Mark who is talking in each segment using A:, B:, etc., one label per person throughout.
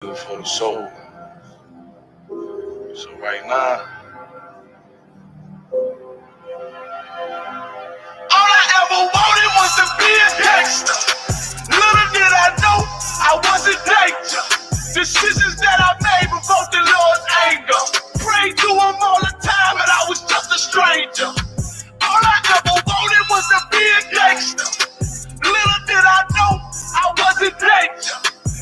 A: good for the soul. So right now, all I ever wanted was to be a gangster. Little did I know I was in danger. Decisions that I made provoked the Lord's anger. Prayed to him all the time and I was just a stranger. All I ever wanted was to be a gangster. Little did I know I was in danger.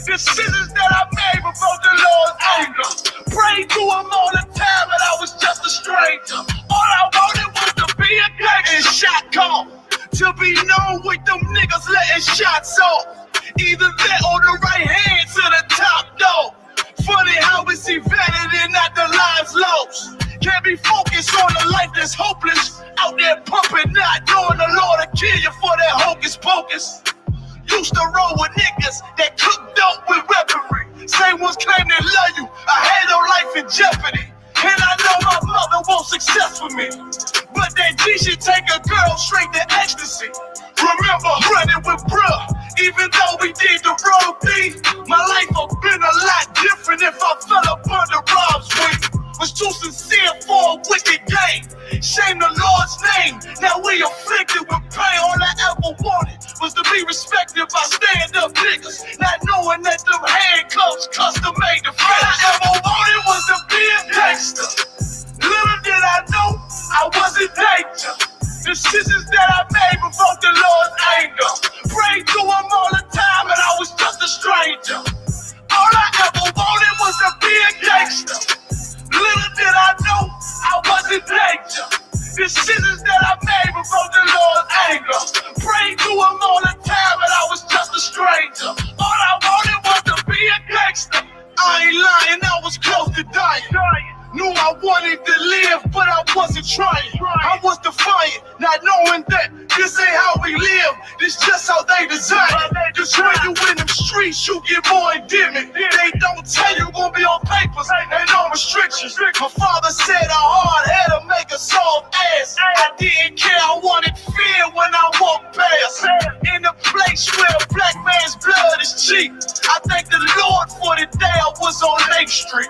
A: Decisions that I made provoked the Lord's anger. Prayed to him all the time and I was just a stranger. All I wanted was to be a gangster. And shot call to be known with them niggas letting shots off. Either that or the right hand to the top dog. Funny how it's evaded and not the lives lost. Can't be focused on a life that's hopeless. Out there pumping, not knowing the Lord will kill you for that hocus pocus. Used to roll with niggas that cook dope with weaponry. Same ones claim they love you. I had no life in jeopardy. And I know my mother wants success for me. But that G should take a girl straight to ecstasy. Remember running with bruh, even though we did the wrong thing. My life would have been a lot different if I fell up under Rob's wing. Was too sincere for a wicked game. Shame the Lord's name. Now we afflicted with pain. All I ever wanted was to be respected by stand-up niggas. Not knowing that them handcuffs custom made the fence. All I ever wanted was to be a gangster. Little did I know I was in danger. Decisions that I made provoked the Lord's anger. Prayed to him all the time and I was just a stranger. All I ever wanted was to be a gangster. Little did I know I was in danger. Decisions that I made provoked the Lord's anger. Prayed to him all the time and I was just a stranger. All I wanted was to be a gangster. I ain't lying, I was close to dying. Knew I wanted to live, but I wasn't trying. I was defiant, not knowing that this ain't how we live. This just how they design it. Just when you in them streets, you get more endemic. They don't tell you gonna be on papers, ain't no restrictions. My father said a hard head to make a soft ass. I didn't care, I wanted fear when I walked past. In a place where a black man's blood is cheap. I thank the Lord for the day I was on Lake Street.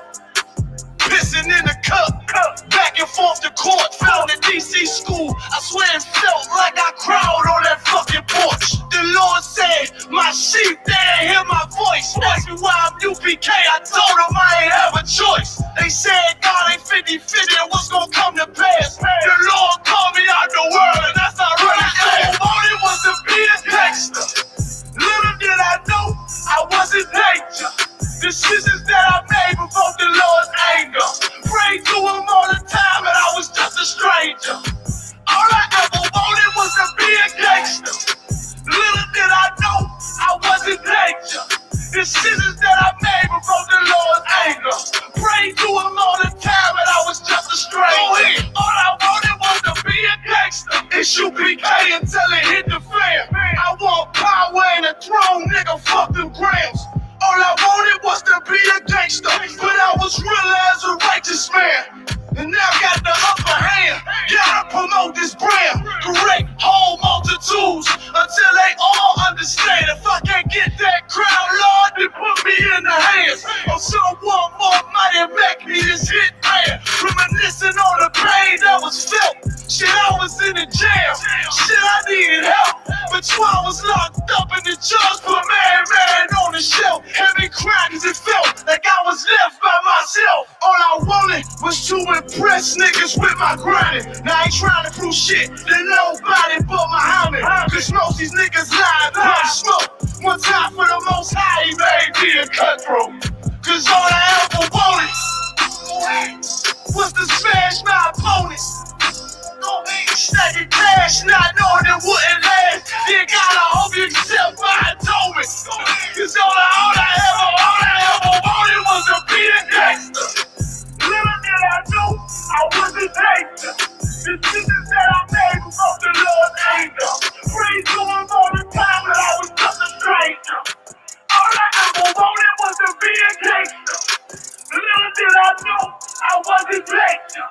A: Pissing in the cup, back and forth to court. Found at DC school, I swear it felt like I crawled on that fucking porch. The Lord said, my sheep, they ain't hear my voice. Asked me why I'm UPK, I told them I ain't have a choice. They said God ain't 50-50 and what's gonna come to pass. The Lord called me out the world and that's not really fast. All it was to be a gangster. Little did I know I was in danger. Decisions that I made provoked the Lord's anger. Prayed to him all the time and I was just a stranger. All I ever wanted was to be a gangster. Little did I know I was in danger. Decisions that I made provoked the Lord's anger. Prayed to him all the time and I was just a stranger. All I wanted was to be a gangster. It's UPK until it hit the fan. I want power and a throne, nigga, fuck them grams. All I wanted was to be a gangster, but I was real as a righteous man. And now got the upper hand, gotta promote this brand. Correct whole multitudes until they all understand. If I can't get that crowd, Lord, then put me in the hands of someone more mighty and make me this hit man. Reminiscing on the pain that was felt. Shit, I was in the jail. Shit, I needed help. But I was locked up and the judge put man on the shelf. Had me crying cause it felt like I was left by myself. All I wanted was to impress niggas with my grinding. Now I ain't trying to prove shit to nobody but Muhammad. Cause most these niggas lie, blood smoke. One time for the most high, he made me a cutthroat. Cause all I ever wanted was to smash my opponents. Stacking cash, not knowing it wouldn't last. Then God, I hope you accept my atonement. Cause all I ever wanted was to be a gangster. Little did I know I was a danger. Decisions that I made provoked the Lord's anger. Prayed to him all the time and I was just a stranger. All I ever wanted was to be a gangster. Little did I know I was a danger.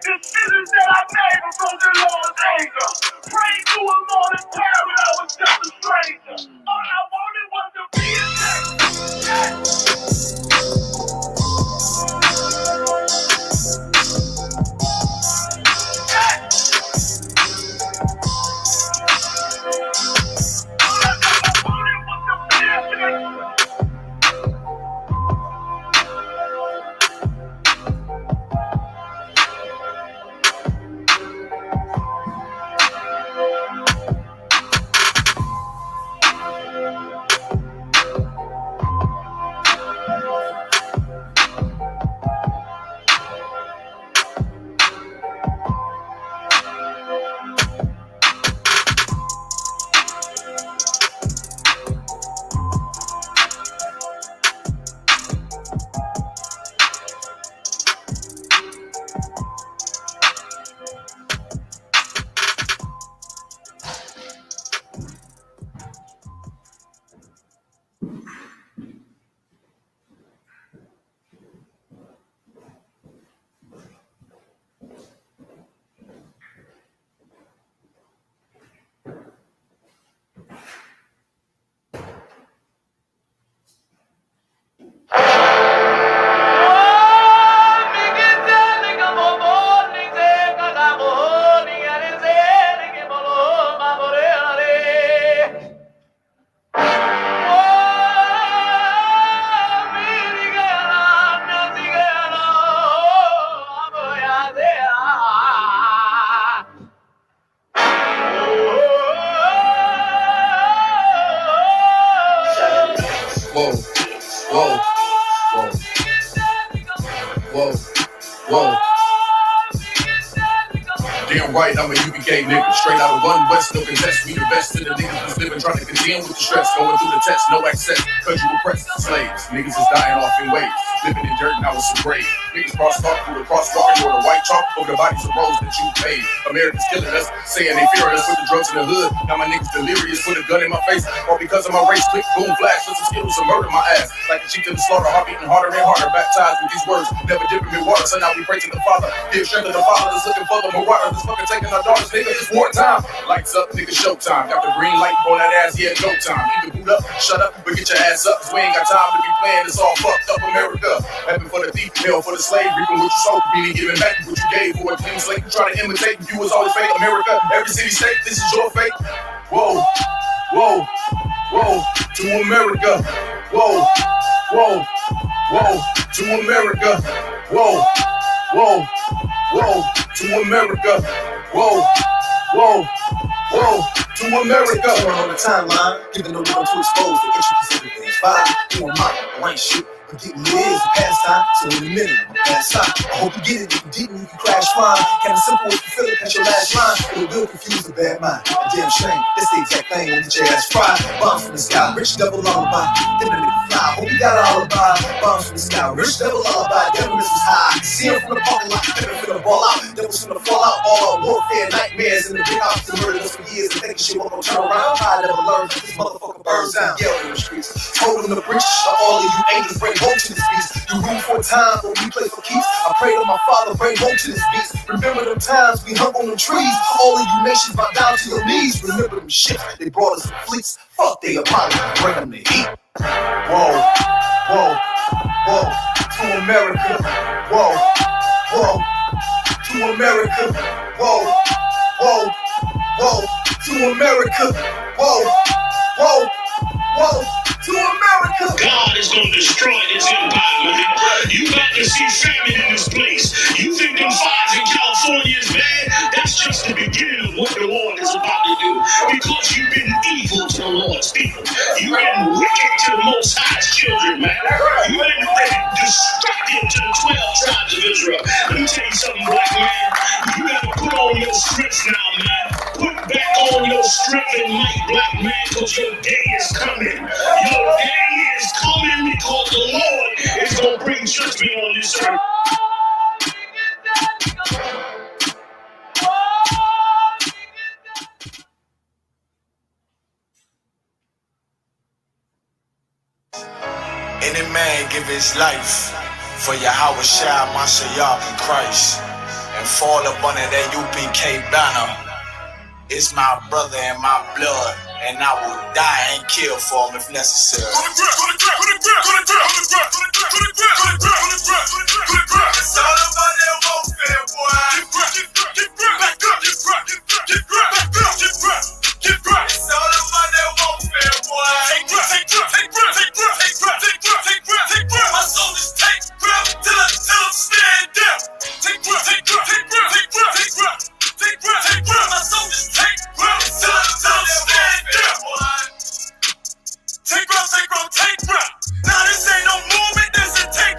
A: Decisions that I made provoked the Lord's anger. Prayed to him all the time and I was just a stranger. All I wanted was to be a gangster. Whoa, whoa, whoa, whoa, whoa. Damn right, I'm a UBK nigga. Straight out of one West, no contest. We the best to the niggas who's living, trying to contend with the stress. Going through the test, no access. Cause you repressed slaves. Niggas is dying off in waves. Living in dirt, now it's some grave. Niggas cross-talk through the crosswalk or the white chalk over the bodies of roads that you paid. Americans killing us, saying they fearing us. Put the drugs in the hood. Now my niggas delirious, put a gun in my face. All because of my race, click, boom, flash. Listen, skittles and murder my ass. Like a cheat to the slaughter, heart beating harder and harder. Baptized with these words, never dipping in water. So now we pray to the Father. Give strength to the Father that's looking for the marauder. This fucking taking our daughters, nigga, it's wartime. Lights up, nigga, showtime. Got the green light on that ass, yeah, go time. You can boot up, shut up, but get your ass up. Cause we ain't got time to be playing, it's all fucked up America. Heaven for the thief, hell for the slave. Reaping what you sow, really giving back what you gave. For a clean slate, you try to imitate, you was always fake. America, every city, state, this is your fate. Whoa, whoa, whoa, to America. Whoa, whoa, whoa, to America. Whoa, whoa, whoa, to America. Whoa, whoa, whoa, to America.
B: On the timeline, giving no room to expose the intricacies of things. Fire, doing mine, I ain't shit. But getting lit is a pastime, so in a minute, I'm past time. I hope you get it, if you didn't, you can crash fine. Kinda simple if you feel it, that's your last line. It will confuse a bad mind, a damn shame. That's the exact thing when your ass fried. Bombs from the sky, rich devil lullaby. Then the nigga fly, hope you got an alibi. Bombs from the sky, rich devil lullaby. Devil misses high, see him from the parking lot. Never finna ball out, devils finna fall out. All our warfare, nightmares in the big house. They murdered us for years and thinking shit won't turn around. I never learned, this motherfucker burns down. Yell in the streets, told them to breach. All of you angels bring hope to this beast. You rule for a time, but we play for keeps. I pray to my Father, bring hope to this beast. Remember them times we hung on them trees. All of you nations bow down to your knees. Remember them ships, they brought us the fleets. Fuck they Apollo, bring them the heat. Whoa, whoa, whoa, to America. Whoa, whoa, to America. Whoa, whoa, whoa, to America. Whoa, whoa, whoa, to America.
C: God is gonna destroy this empire, man. You about to see famine in this place. You think them fires in California is bad? That's just the beginning of what the Lord is about to do. Because you've been evil to the Lord's people. You've been wicked to the Most High's children, man. You've been destructive to the 12 tribes of Israel. Let me tell you something, black man. You gotta put on your strength now, man. Put back on your strength and might, black man, because your day is coming. Your day is coming because the Lord is going to bring judgment on this earth.
D: Any man give his life for Yahweh Shai Mashiach in Christ and fall up under that UPK banner. It's my brother and my blood, and I will die and kill for him if necessary. It's all about that warfare, boy. It's all about that warfare, boy. My soldiers take grip till I'm stand down. Take grip. My soldiers take grip till I'm stand down. Take grip. Now this ain't no movement, this is take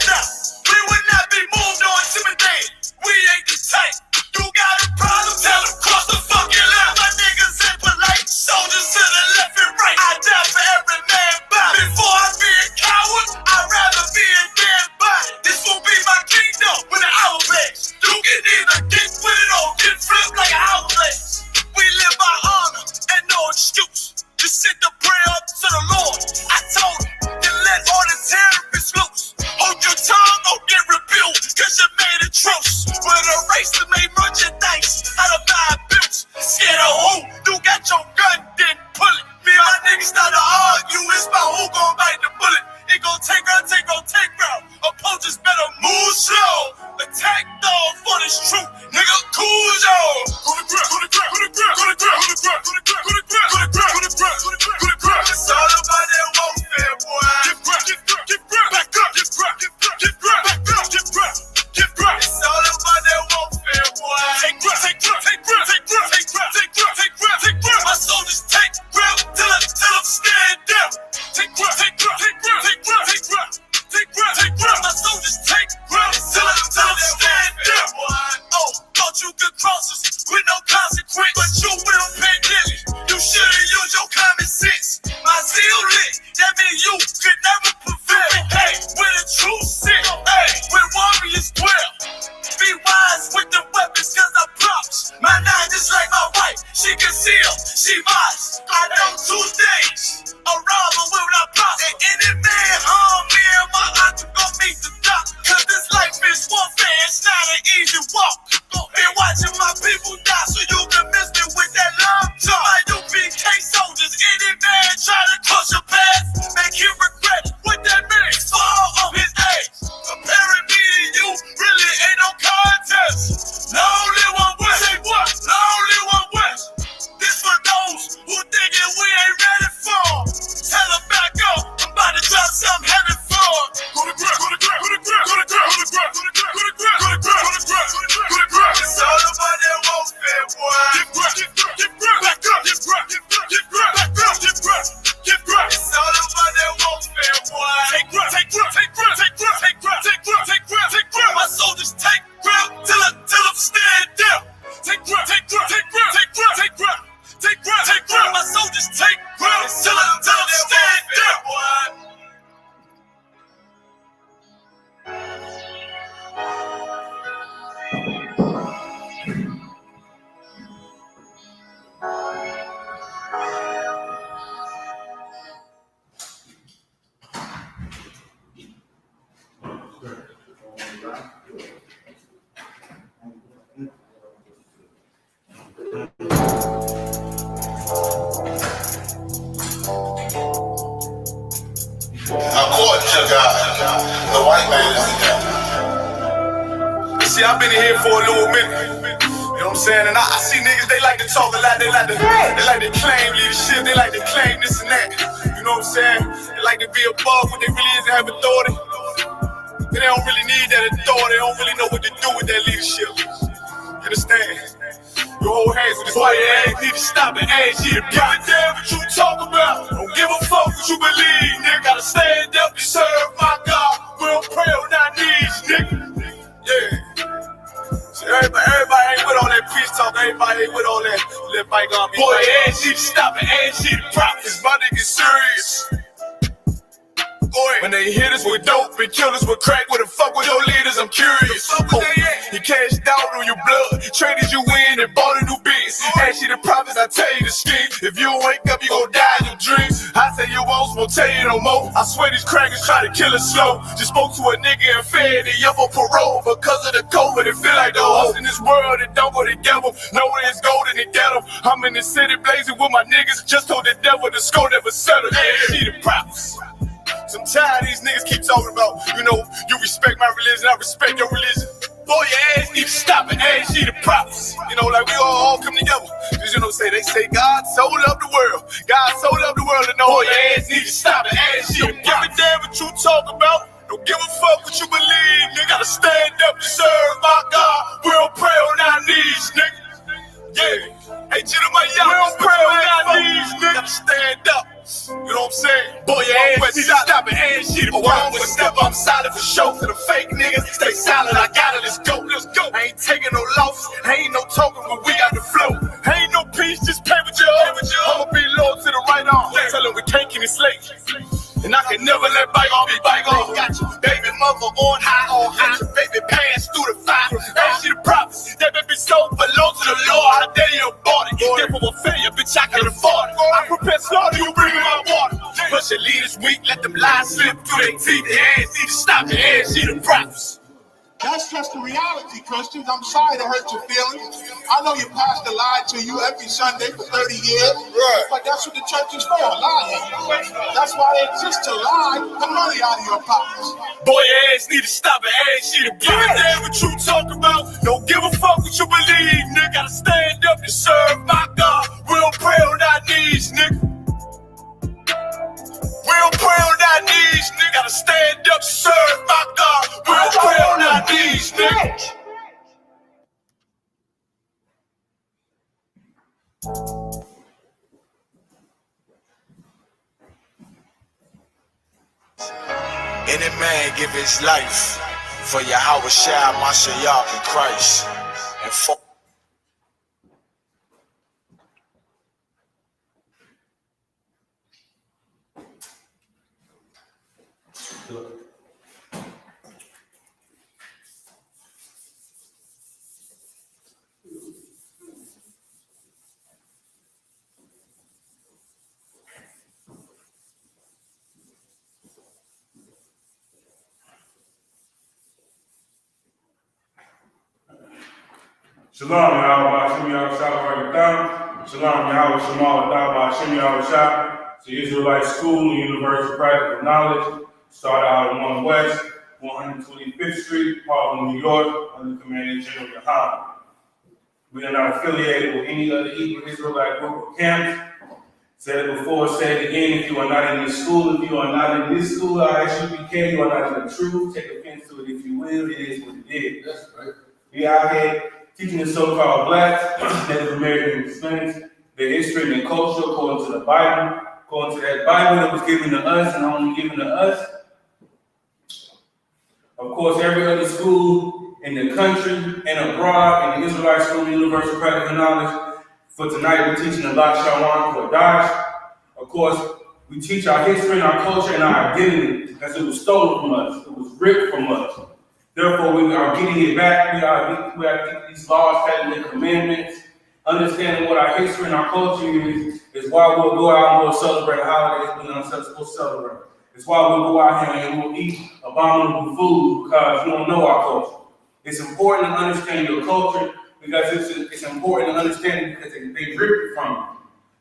D: According to God, the white man is the devil. See, I've been in here for a little minute. You know what I'm saying? And I see niggas, they like to talk a lot. They like to claim leadership. They like to claim this and that. You know what I'm saying? They like to be above what they really is and have authority. And they don't really need that authority. They don't really know what to do with that leadership. You understand? Your whole hands with this white ass need to stop and ask you to give a damn what you talk about. Don't give a fuck what you believe, nigga. Gotta stand up and serve my God. We don't pray on our knees, nigga. Yeah. See, everybody ain't with all that peace talk. Everybody ain't with all that bygone. Boy, ass need to stop and ask you to drop. This my nigga serious. When they hit us with dope and kill us with crack, where the fuck with your leaders? I'm curious. You cashed out on your blood, traded you in and bought a new biz. Ask you the prophets, I tell you the scheme. If you don't wake up, you gon' die in your dreams. I say you won't tell you no more. I swear these crackers try to kill us slow. Just spoke to a nigga and fed he up on parole because of the COVID. It feel like the hoes in this world that don't go together. Know where it's golden and get them. I'm in the city blazing with my niggas. Just told the devil the score never settled. Yeah, see the prophets. So I'm tired of these niggas keep talking about, you know, you respect my religion, I respect your religion. Boy, your ass need to stop and ask you the prophets. You know, like we all come together. Cause you know, they say God so loved the world. God so loved the world, and know your ass need to stop and ask you the prophets. Give a damn what you talk about. Don't give a fuck what you believe, nigga. Gotta stand up and serve my God. We don't pray on our knees, nigga. Yeah. Hey, Jeremiah, we don't pray on our knees, nigga. Gotta stand up. You know what I'm saying? Boy, your ass need to stop and ask you to wrong with step. I'm solid for show. To the fake niggas, stay silent. I got it. Let's go. Let's go. I ain't taking no loss. Ain't no talking, but we got the flow. Ain't no peace, just pay with your own. I'ma be loyal to the right arm. Tell them we can't keep it slate. And I can never let bygone be bygone. Got your baby mother on high, got your baby pants through the fire. Ask you the prophets, that baby soul belong to the Lord. How dare you abort it? Therefore will failure, bitch, I can afford it. I prepare slaughter, you bring my water. But your leaders weak, let them lies slip through their teeth. Their ass need to stop and ask you the prophets.
E: That's just the reality, Christians. I'm sorry to hurt your feelings. I know your pastor lied to you every Sunday for 30 years. Right. But that's what the church is for, lying. That's why they exist, to lie the money out of your pockets.
D: Boy, your ass need to stop and ask you to give a damn what you talk about. Don't give a fuck what you believe, nigga. Gotta stand up and serve my God. We don't pray on our knees, nigga. We don't pray on our knees, nigga. Gotta stand up and serve my God. We don't pray on our knees, nigga. Any man give his life for Yahweh Shai Mashiach in Christ and for
F: Shalom, Yahweh, Hashem, Yahweh, Shalom, Shalom, Yahweh, Shemal, Adab, Hashem, Yahweh, Shah. The Israelite School and University of Practical Knowledge started out in 1 West, 125th Street, Harlem, New York, under Commander General Yahan. We are not affiliated with any other Hebrew Israelite group or camps. Said it before, say it again. If you are not in this school, I ask you to be careful. You are not in the truth. Take offense to it if you will. It is what it is. That's right. We out here teaching the so-called blacks, Native American descendants, their history and their culture according to the Bible, according to that Bible that was given to us and only given to us. Of course, every other school in the country and abroad, in the Israelite School and University of Practical Knowledge. For tonight, we're teaching the Lashawan, Qadash. Of course, we teach our history and our culture and our identity because it was stolen from us. It was ripped from us. Therefore, we are getting it back. We are getting these laws, statutes, and commandments. Understanding what our history and our culture is why we'll go out and we'll celebrate holidays we're not supposed to celebrate. It's why we'll go out here and we'll eat abominable food because we don't know our culture. It's important to understand your culture because it's important to understand it because they ripped it from you.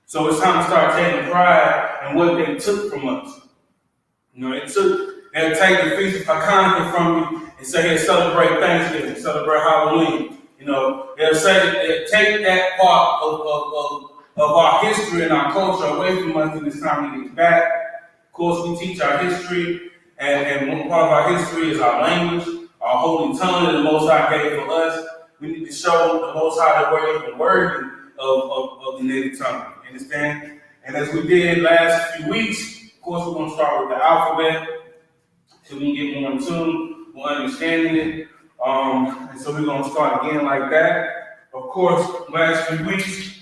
F: So it's time to start taking pride in what they took from us. You know, they'll take the Feast of Hanukkah from you and say, hey, celebrate Thanksgiving, celebrate Halloween. You know, they'll take that part of our history and our culture away from us when it's time to get back. Of course, we teach our history, and one part of our history is our language, our holy tongue that the Most High gave for us. We need to show the Most High that we're even worthy of the native tongue. You understand? And as we did last few weeks, of course, we're going to start with the alphabet so we can get more in tune, more understanding it. And so we're going to start again like that. Of course, last few weeks,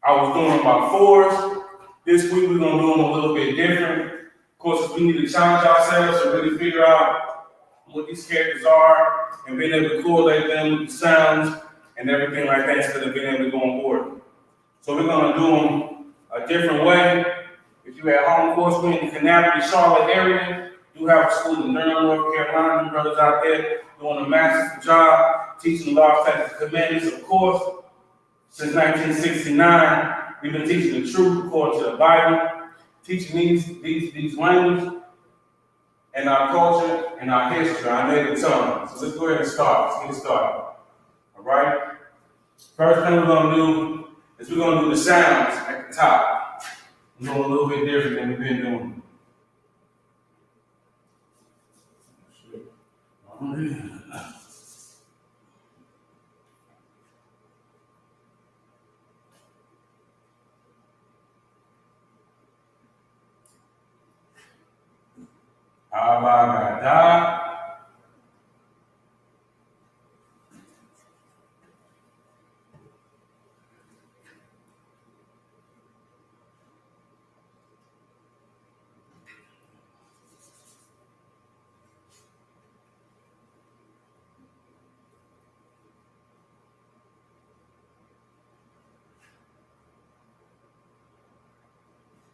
F: I was doing about fours. This week, we're going to do them a little bit different. Of course, we need to challenge ourselves to really figure out what these characters are and being able to correlate them with the sounds and everything like that instead of being able to go on board. So we're going to do them a different way. If you're at home, of course, we're in the Kannapolis, Charlotte area. You have a school in Durham, North Carolina. Them brothers out there doing a masterful job, teaching the law, statutes, and commandments, of course. Since 1969, we've been teaching the truth according to the Bible, teaching these languages and our culture and our history, our native tongue. So let's go ahead and start. Let's get started. All right? First thing we're going to do is we're going to do the sounds at the top. We're doing a little bit different than we've been doing. Abagada.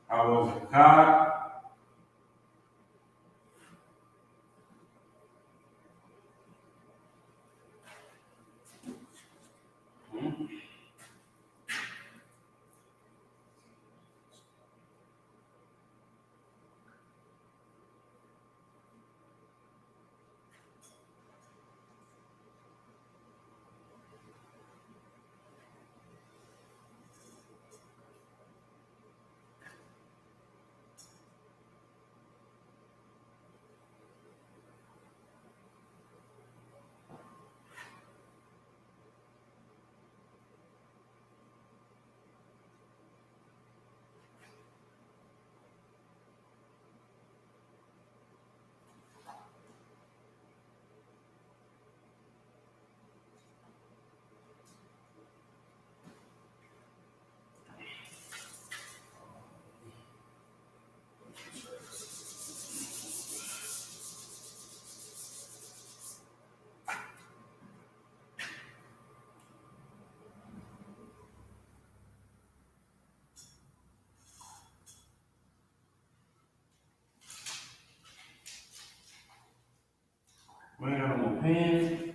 F: I was a God. Bring out my pen.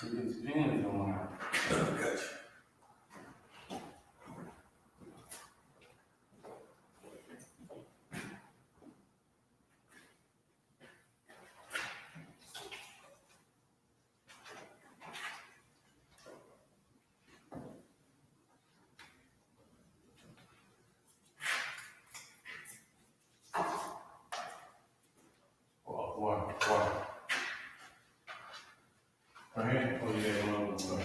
F: Get this pen going out. Gotcha. Water. Right here? Oh, yeah, water.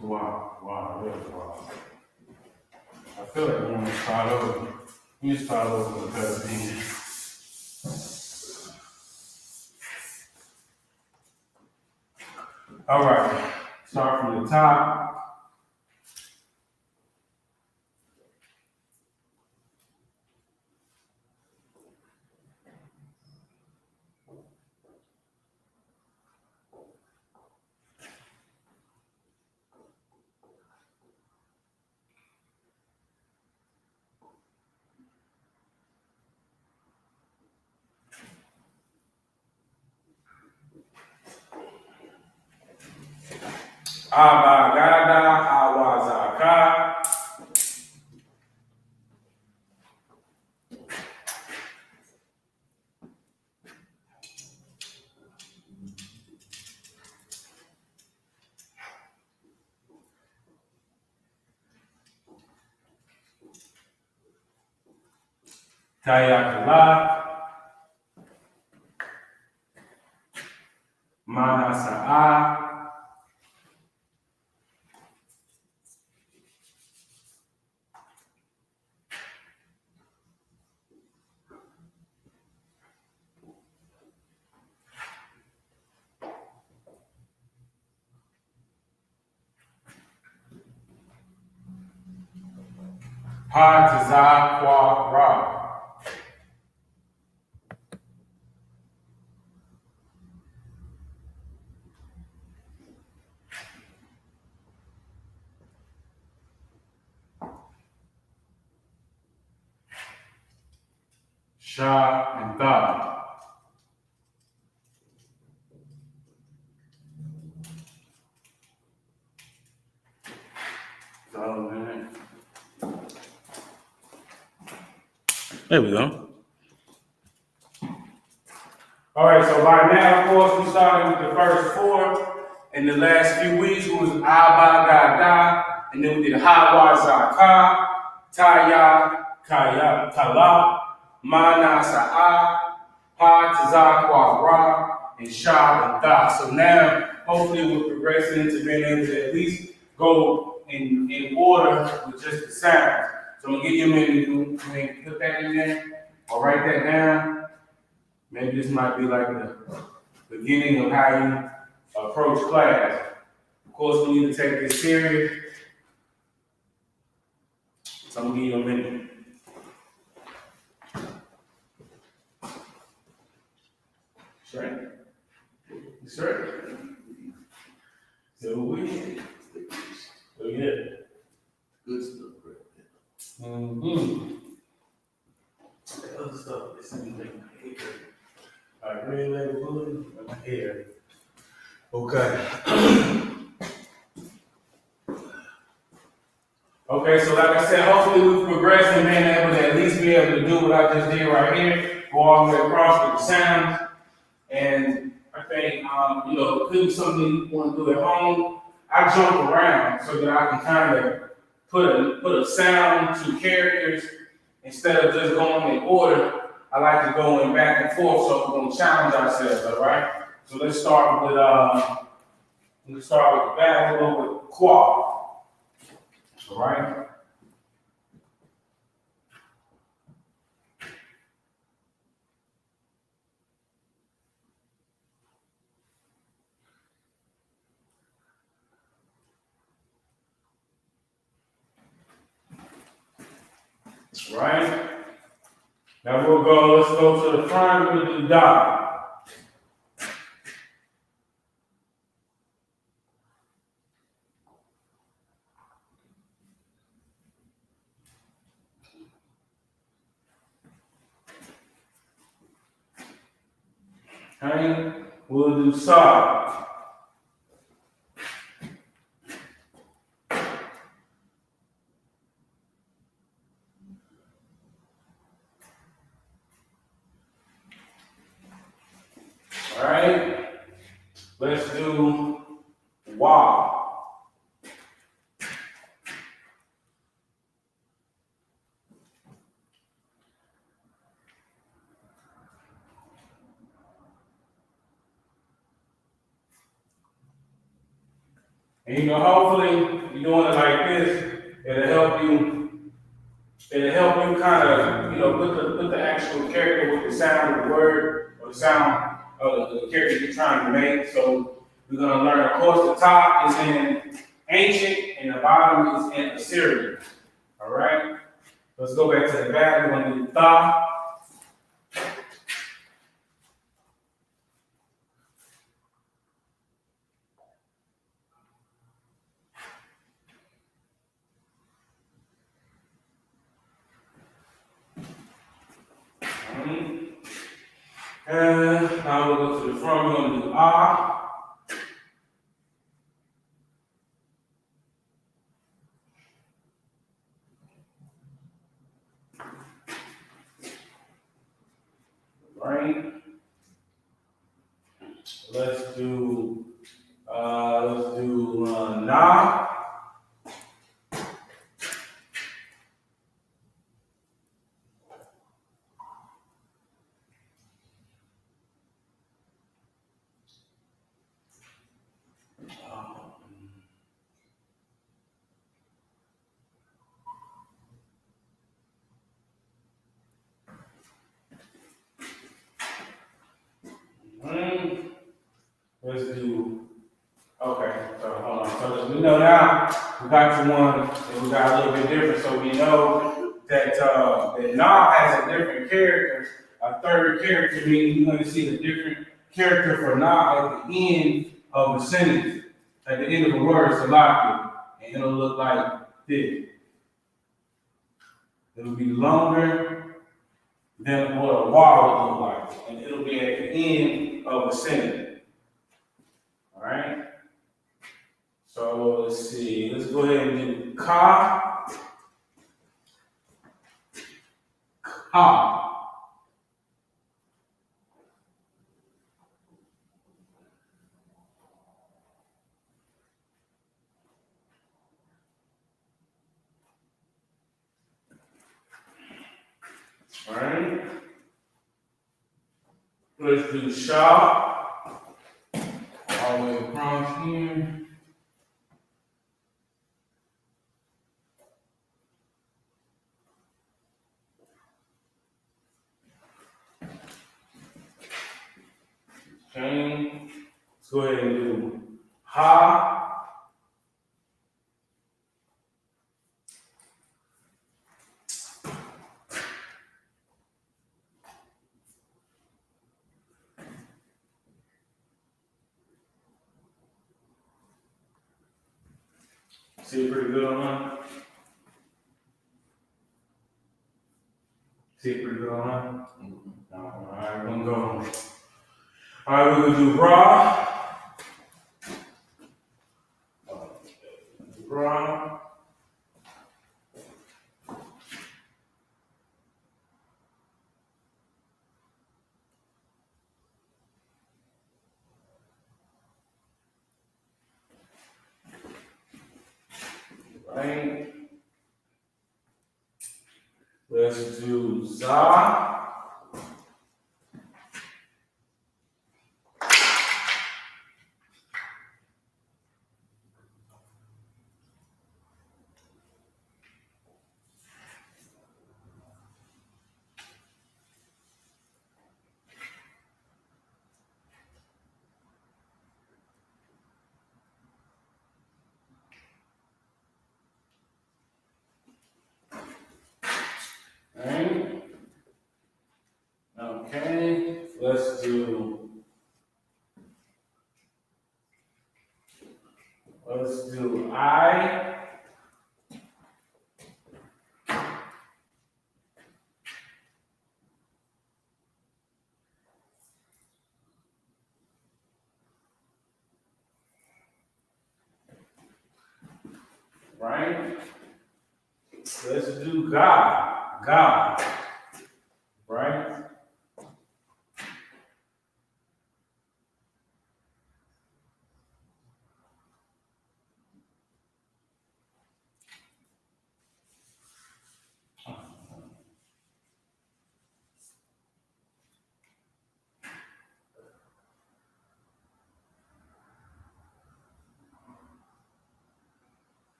F: Wow. I feel like we want to start over. Let me start over with the pen. All right, start from the top. Abagada Awazaka. Tayakala. Manasa'a. Hatazakwara. Sha and Tha. There we go. All right, so by now, of course, we started with the first four. In the last few weeks, it was Abagada, and then we did Hawazaka, Taya, Kaya, Kala, Manasa'a, Hatazakwara, and Sha and Tha. So now, hopefully, we're progressing into being able to at least go in order with just the sounds. So I'm gonna give you a minute to put that in there or write that down. Maybe this might be like the beginning of how you approach class. Of course, we need to take this serious. So I'm gonna give you a minute. Straight. Straight. So yeah.
B: Good stuff, right?
F: Mm-hmm. The other stuff is something like red label bullet in my hair. Okay. Okay, so like I said, hopefully we've progressed and been able to at least be able to do what I just did right here, go all the way across with the sounds. And I think, it could be something you want to do at home. I jump around so that I can kind of put a sound to characters instead of just going in order. I like to go in back and forth, so we're going to challenge ourselves, all right? So let's start with the back, we'll go with qua, all right? Right? Now let's go to the front with the dot. Okay, we'll do sa. All right, let's do wa. And hopefully, you're doing it like this, it'll help you kind of, put the actual character with the sound of the word or the sound of the character you're trying to make. So we're gonna learn, of course, the top is in ancient and the bottom is in Assyrian. All right? Let's go back to the back. We're gonna do tha. And now we'll go to the front, we're going to do ah. right? Let's do na. Let's do, okay, so hold on. So we know now, we got to one, and we got a little bit different, so we know that that Na has a different character. A third character, meaning you're going to see a different character for Na at the end of a sentence, at the end of a word, Salakia, and it'll look like this. It'll be longer than what a waw would look like, and it'll be at the end of a sentence. All right. So let's see. Let's go ahead and do ka. Ka. All right. Let's do sha. All the way across here. Okay. Let's go ahead and do ha. See it pretty good on that? See it pretty good on that? All right, we're gonna go. All right, we're gonna do raw. Raw. Right. Let's do za. Right. Okay. Let's do I. Right. Let's do God. God. Right.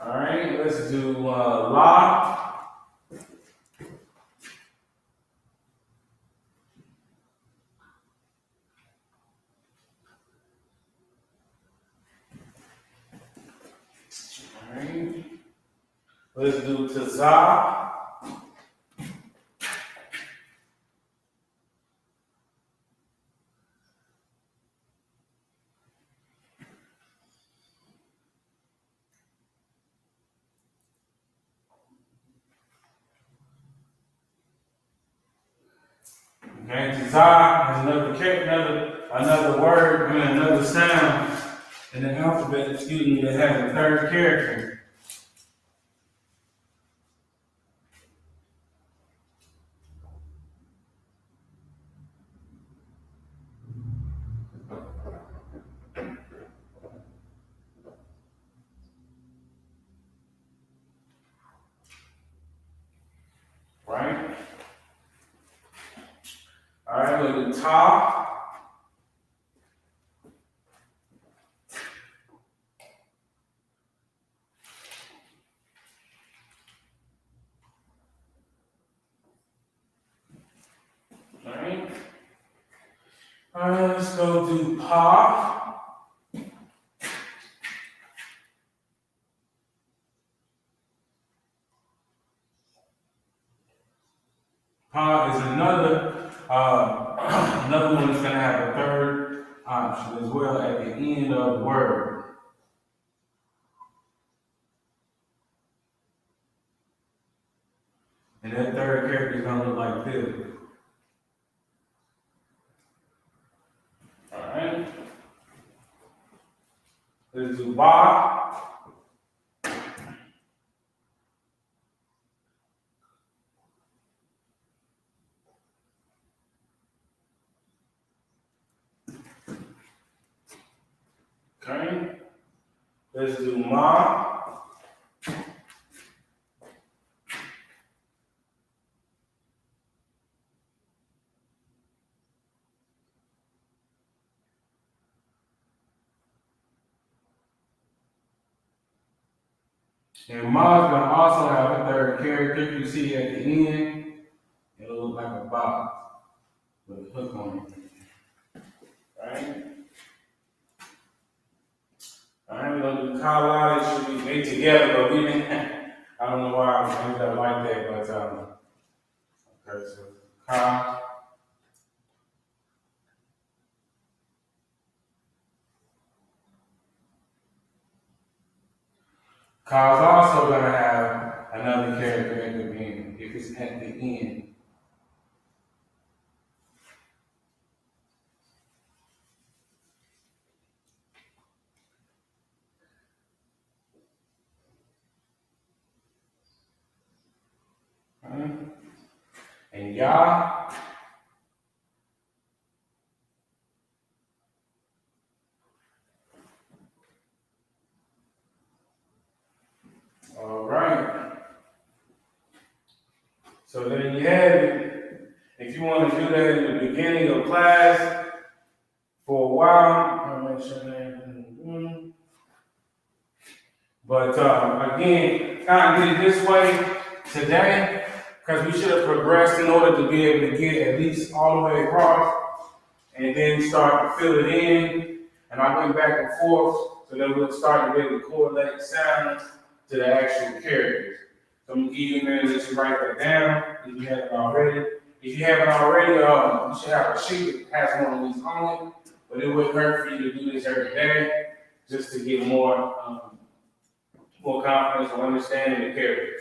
F: All right, let's do la. All right, let's do taza. Okay, taza is another word, another sound in the alphabet, that has a third character. we're gonna do ta. All right, let's go do pa. Pa is another one that's gonna have a third option as well at the end of the word. And that third character is gonna look like this. All right. Let's do ba. Okay. Let's do ma. And ma is going to also have a third character. You see at the end, it'll look like a box with a hook on it. Right? All right, we're going to do Qadash. Should be made together, but we didn't. I don't know why I ended up like that, but okay, so Ka. Ka is also going to have another character at the beginning if it's at the end. Right? And Ya. All right. So then you have it. If you want to do that in the beginning of class for a while, I'll make sure that. But again, kind of did it this way today because we should have progressed in order to be able to get at least all the way across and then start to fill it in. And I went back and forth so that we'll start to be able to correlate sounds to the actual characters. So I'm gonna give you a minute to write that down if you haven't already. If you haven't already, you should have a sheet that has one of these on it, but it wouldn't hurt for you to do this every day just to get more confidence or understanding the character.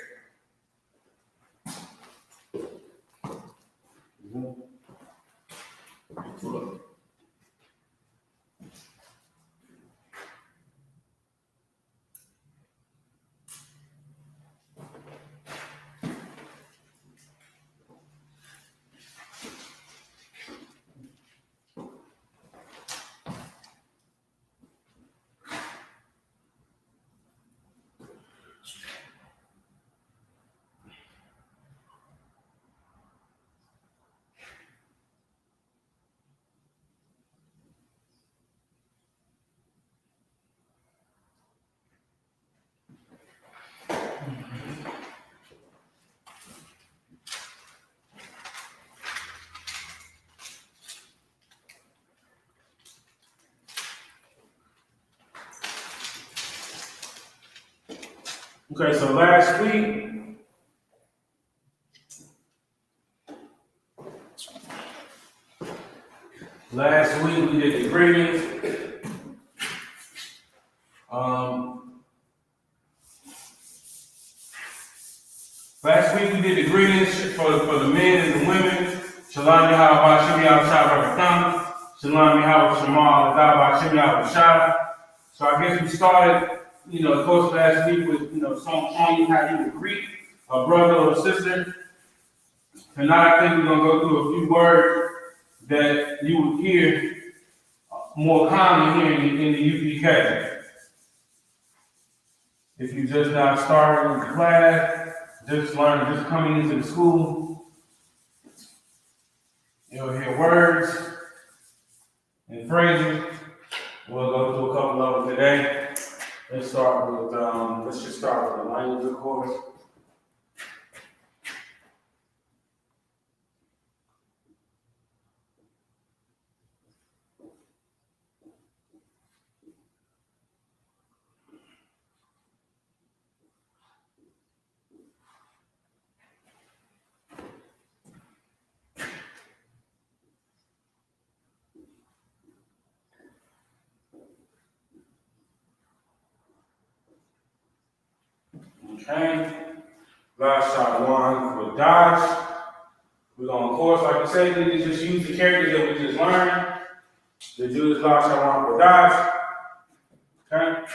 F: Okay, so last week we did the greetings. Last week we did the greetings for the men and the women. Shalom Yahweh Shem Yahweh Shah Shalom Yahweh Shemal Adabah Shem Yahweh Shah. So I guess we started, of course, last week with, showing you how you would greet a brother or a sister. Tonight, I think we're going to go through a few words that you would hear more commonly here in the UPK. If you just now started with the class, just coming into the school, You'll hear words and phrases. We'll go through a couple of them today. Let's just start with the language, of course. Okay. Lashawan, Qadash. We're gonna, of course, like I said, we just use the characters that we just learned to do this Lashawan, Qadash. Okay.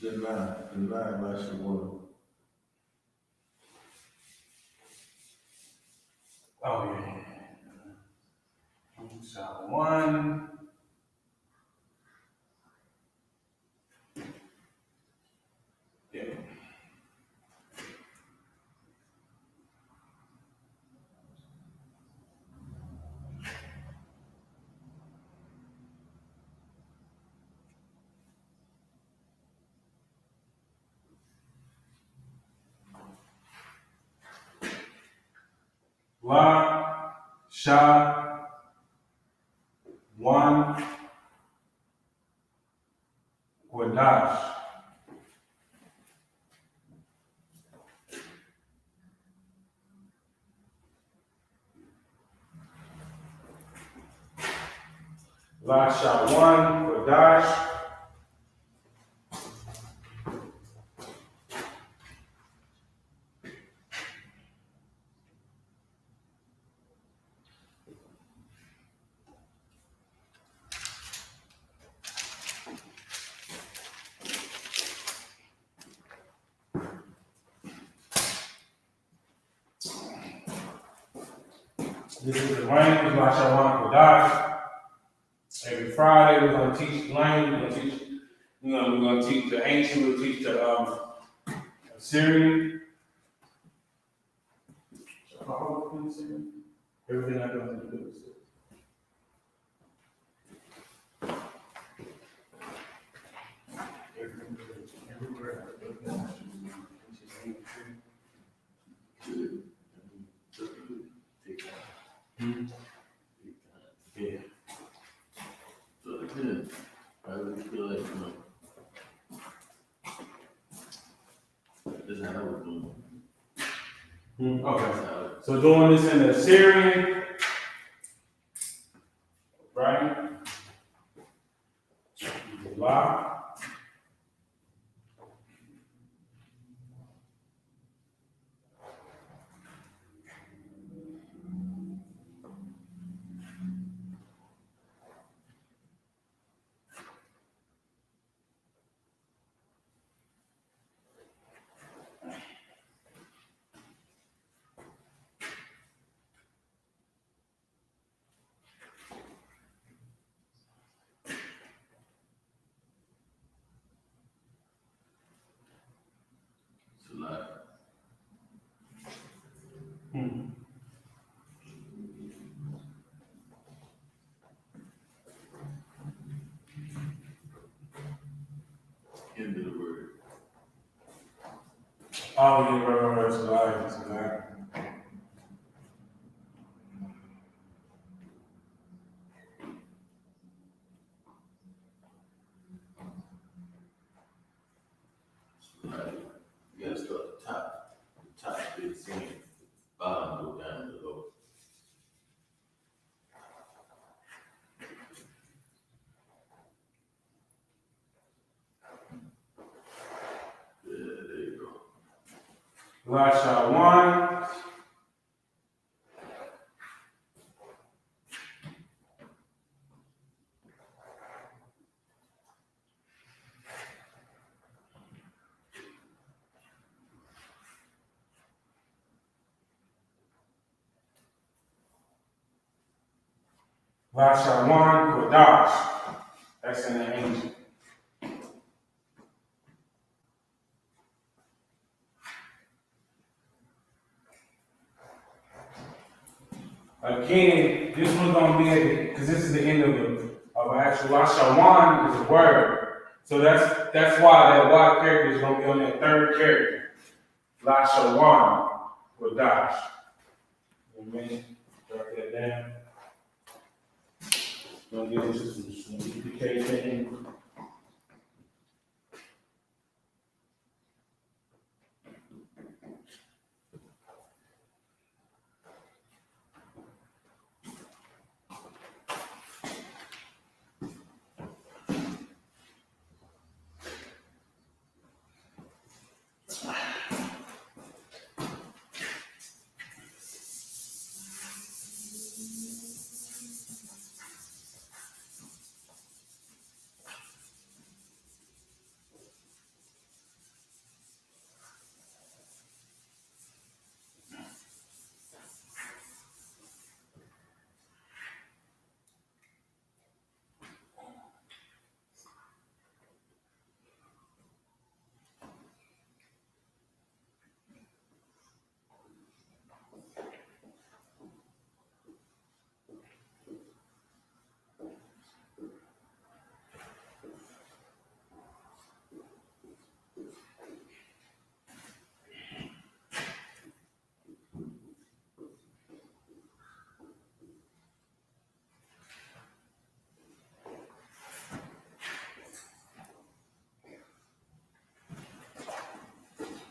B: Divine, Lashawan.
F: Oh yeah. Lashawan. Yeah. Lashawan, Qadash. Lashawan, Qadash. This is the language, Lashawan, Qadash. Every Friday we're gonna teach language. We're gonna teach the ancient. We'll teach the Assyrian. Everything I do to do is everywhere I go. Yeah.
B: So again, I really feel like, this is how we're doing.
F: Okay. So doing this in the Assyrian, right? La.
B: It's a lot. End of the word.
F: Oh, yeah, right. It's a lie. Lashawan. Lashawan Qadash. That's in the ancient. Again, this one's gonna be because this is the end of actual Lashawan is a word. So that's why that Y character is gonna be on that third character. Lashawan Qadash. Amen. Write that down. Gonna get into some DPK things.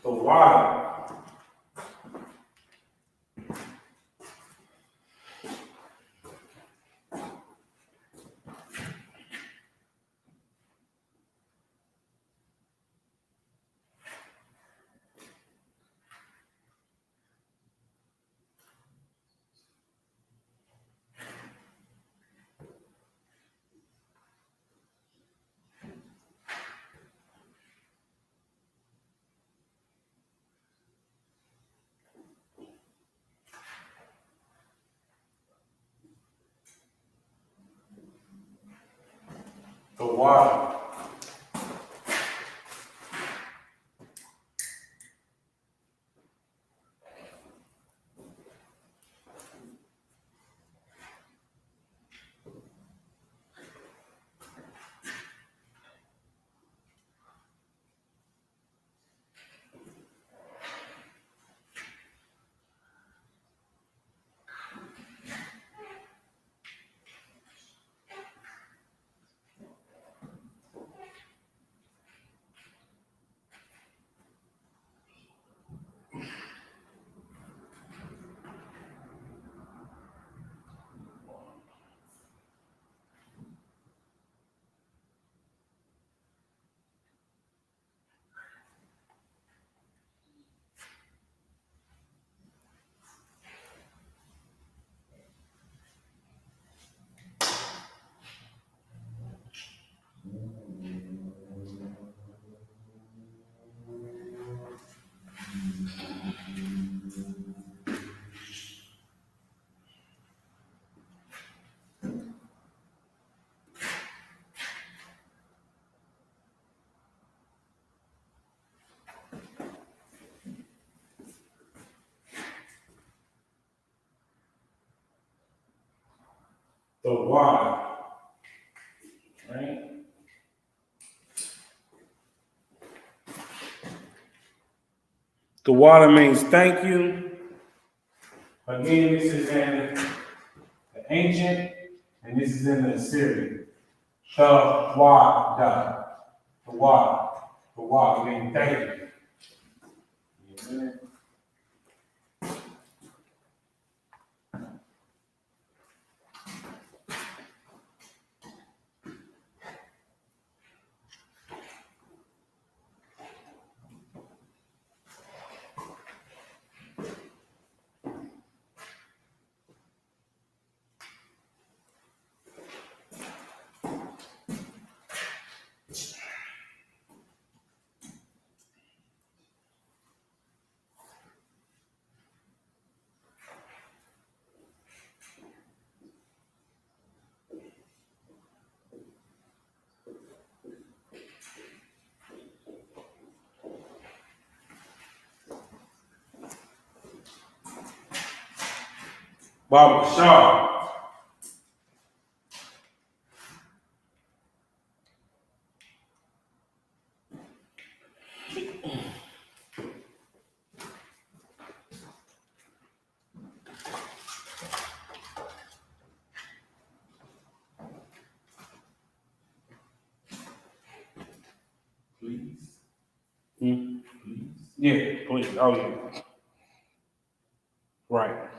F: The water. The water. The water. Right? The water means thank you. Again, this is in the ancient, and this is in the Assyrian. The water. The water. The water means thank you. Amen. Baba Shaw. Please. Please. Yeah, please. Oh, yeah. Right.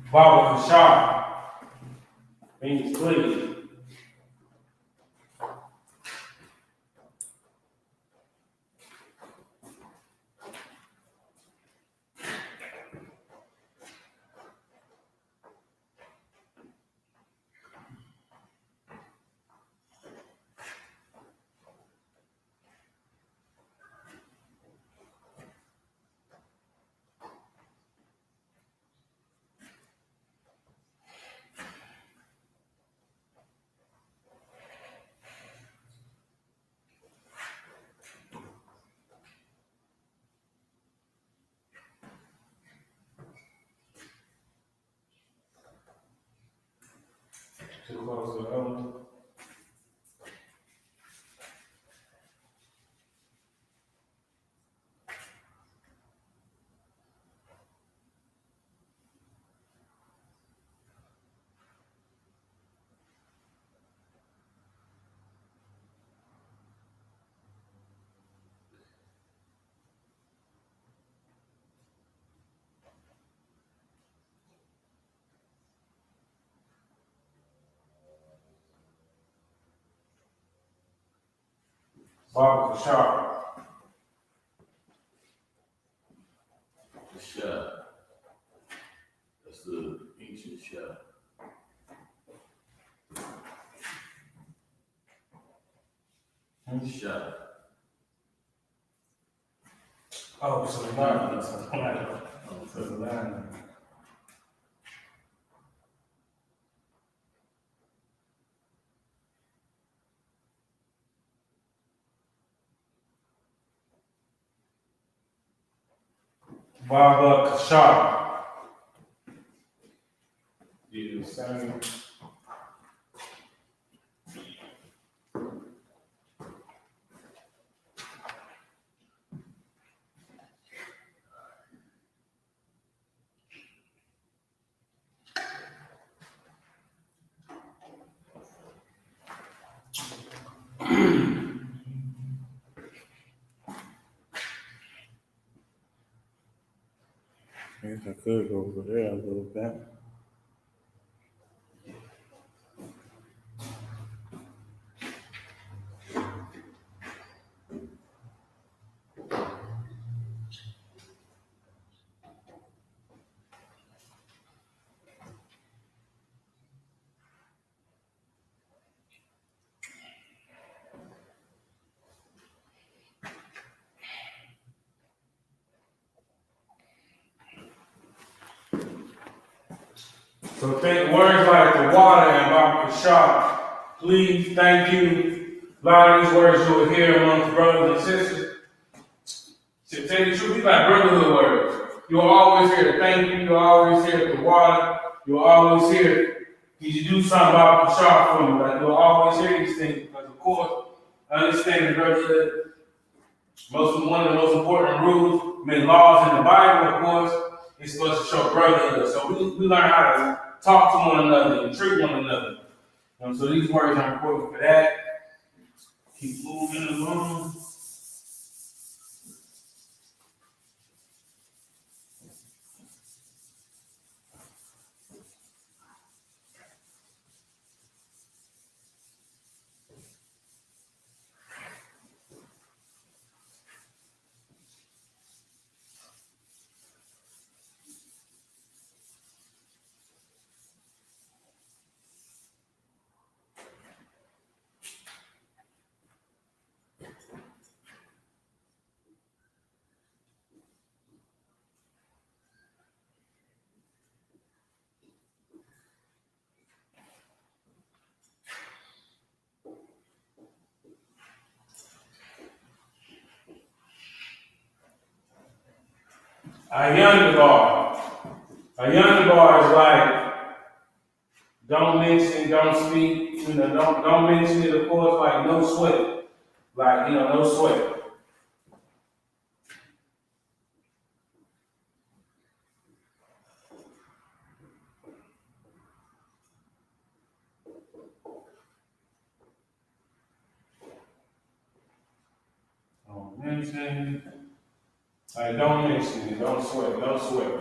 F: Baba Shaw means please. Too close to the other. Baba Shaw.
G: The Shah. That's the ancient Shah. Shah.
F: Oh, so the line. That's the line. That's the line. Baba Shaw. Yeah, same. I guess I could go over there a little bit. So think words like the water and Baba Shaw. Please, thank you. A lot of these words you'll hear amongst brothers and sisters. To tell you the truth, these like brotherhood words. You'll always hear the thank you. You'll always hear the water. You'll always hear, did you do something about the shop for me? Like, you'll always hear these things because, of course, understanding brotherhood, one of the most important rules, laws in the Bible, of course, is supposed to show brotherhood. So we learn how to talk to one another and treat one another. So these words are important for that. Keep moving along. A young bar. A young bar is like, don't mention, don't speak, don't mention it, of course, like no sweat. Like, no sweat. Don't mention, like don't mention it, don't sweat, no sweat.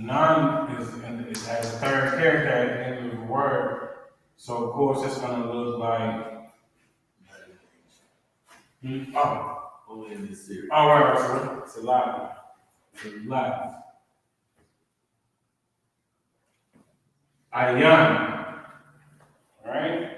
F: None is has a third character at the end of the word. So of course it's gonna look like
G: Only in this series.
F: all right, so it's a lot. It's a lot. Ayan. Right?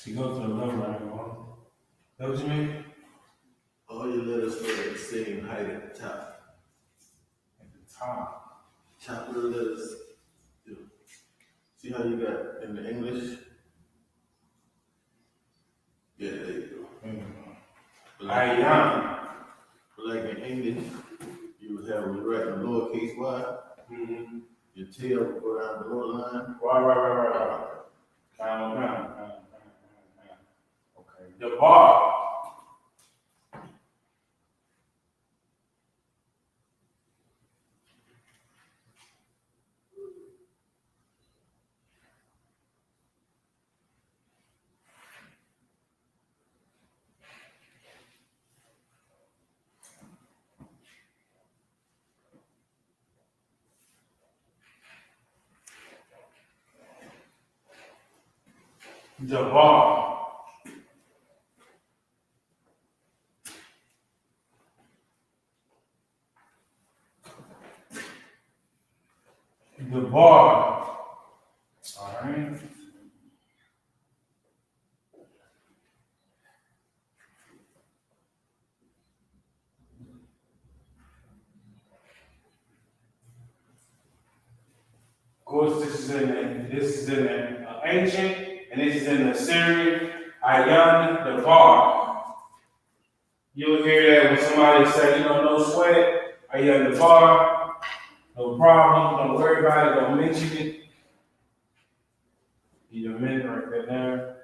F: You go to the middle right now. That what you mean?
G: All your letters start at the same height at the top.
F: At the top.
G: Top of the letters. See how you got in the English? Yeah, there you go.
F: Ayan.
G: But like in English, you would have, when you write in lowercase y, your tail would go down below the line.
F: Right. Down. Okay. The bar. The bar. The bar. All right. Of course, this is in the ancient, and this is in the Syrian. Ayan the bar. You'll hear that when somebody say, no sweat. Ayan the bar. No problem. Don't worry about it. Don't mention it. You minute right there.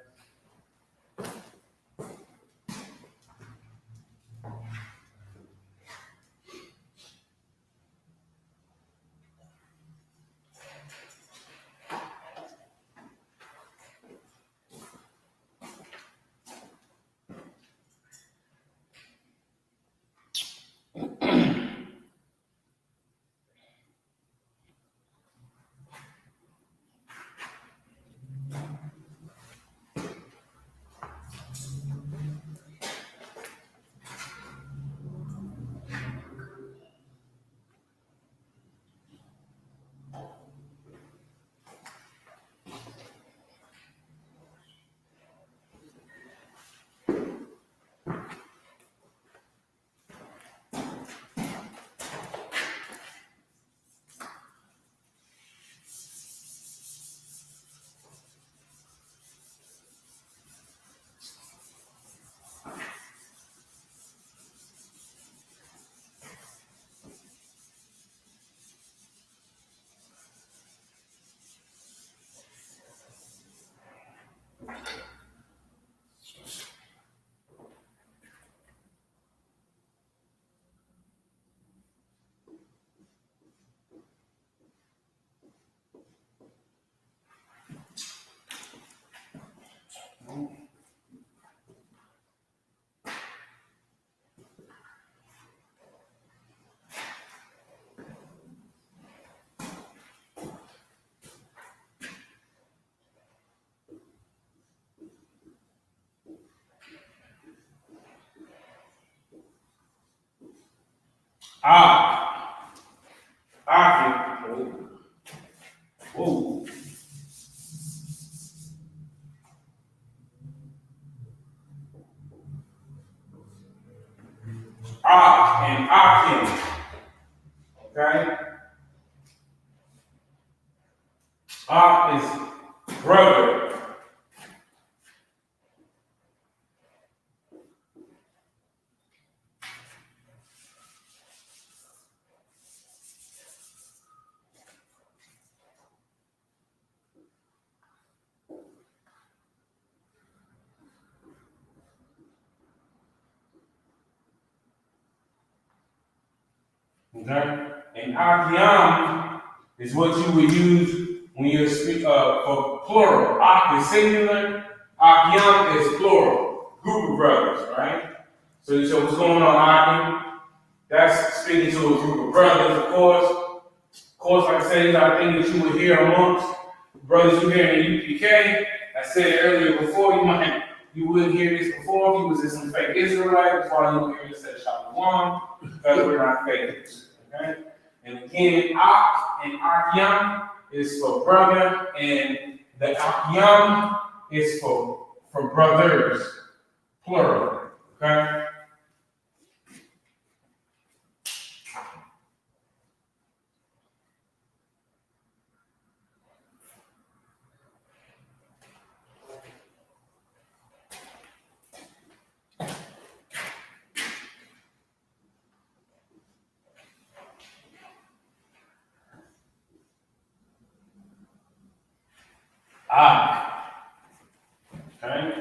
F: Whoa. And Akim. Okay? Is brother. Okay? And Akim is what you would use when you speak for plural. Ak is singular, Akim is plural. Group of brothers, right? So what's going on, Akim? That's speaking to a group of brothers, of course. Of course, like I said, these are things that you would hear amongst brothers you hear in the UPK. I said earlier before, you wouldn't hear this before if you was in some fake Israelite. That's why you don't hear this at Shalom, because we're not fake. Okay? And again, Ak and Akyam is for brother, and the Akyam is for brothers, plural. Okay? Okay?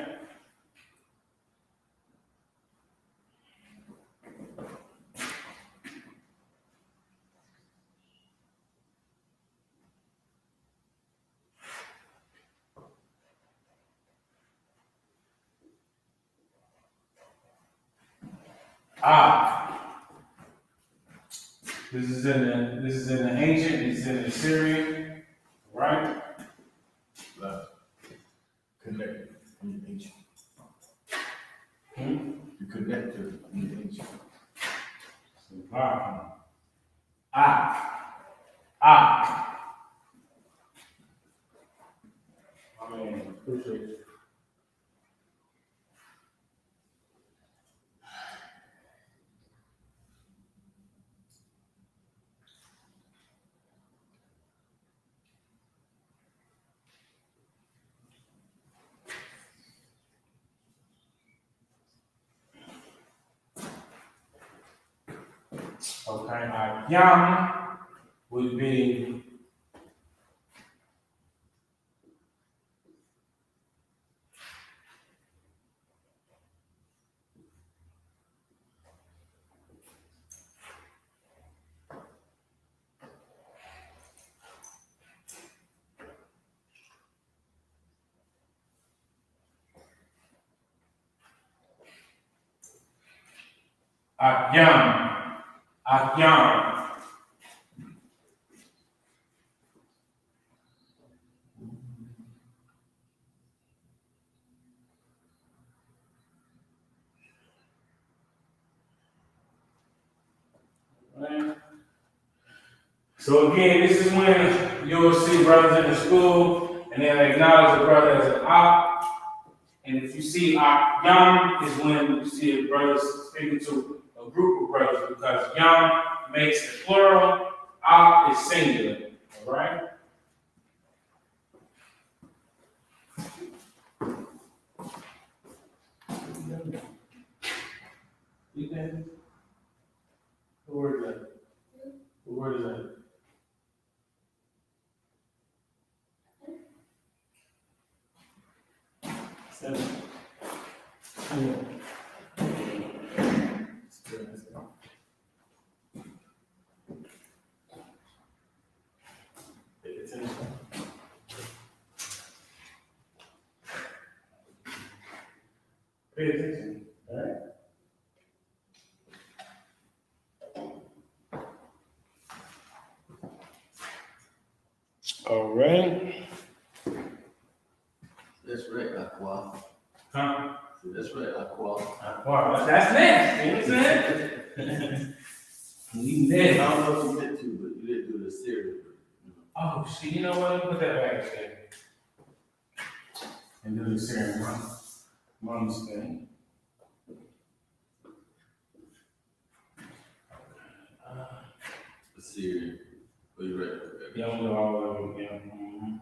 F: This is in the ancient, this is in the Syrian, right?
G: Connected in the ancient. You connect to in the ancient.
F: Appreciate it. Okay, Yam would be Akyam. Right. So again, this is when you'll see brothers in the school, and they'll acknowledge the brother as an Ak. And if you see Yam, is when you see a brother speaking to a group of brothers, because Yam makes it plural, Ak is singular. All right? You can. What word is that? What word is that? Seven. Pay attention. Pay attention. All right? All right.
G: That's right, Aqua.
F: Huh?
G: That's right, Aqua.
F: Wow, that's next. You know what I'm saying? Even
G: I
F: then.
G: don't know if you meant to, but you didn't do the cereal.
F: Oh, shit, you know what? Let me put that back there. And do the ceremony. Mom's thing.
G: The cereal. Oh, you ready?
F: Yeah, I'm gonna do all of them. Yeah. Mm-hmm.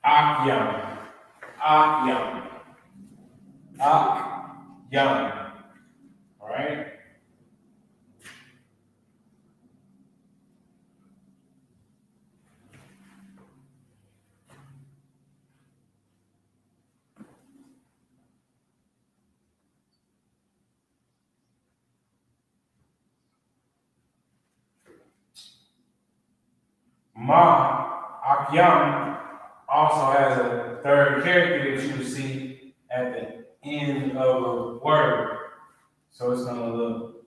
F: Akyam. Akyam. Akyam. All right? Ma, Akyam, also has a third character that you will see at the end of a word. So it's gonna look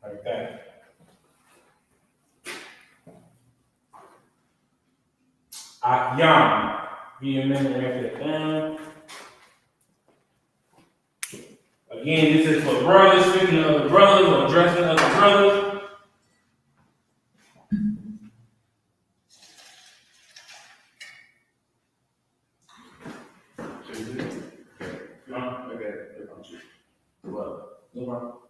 F: like that. Akyam. Be a minute right there. Again, this is for brothers, speaking to other brothers or addressing other brothers.
G: Well,
F: No problem.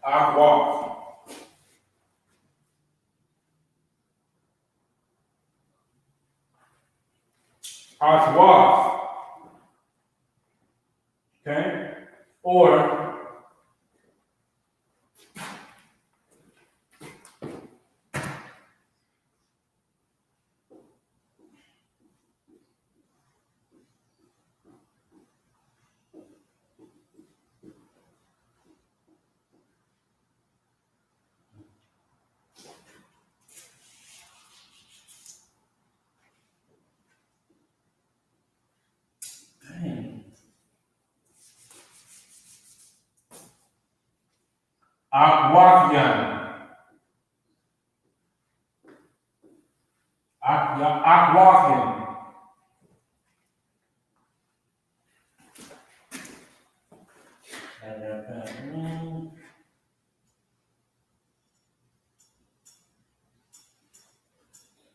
F: Aqua. Aqua. Okay? Or Aquakian. Aquakian.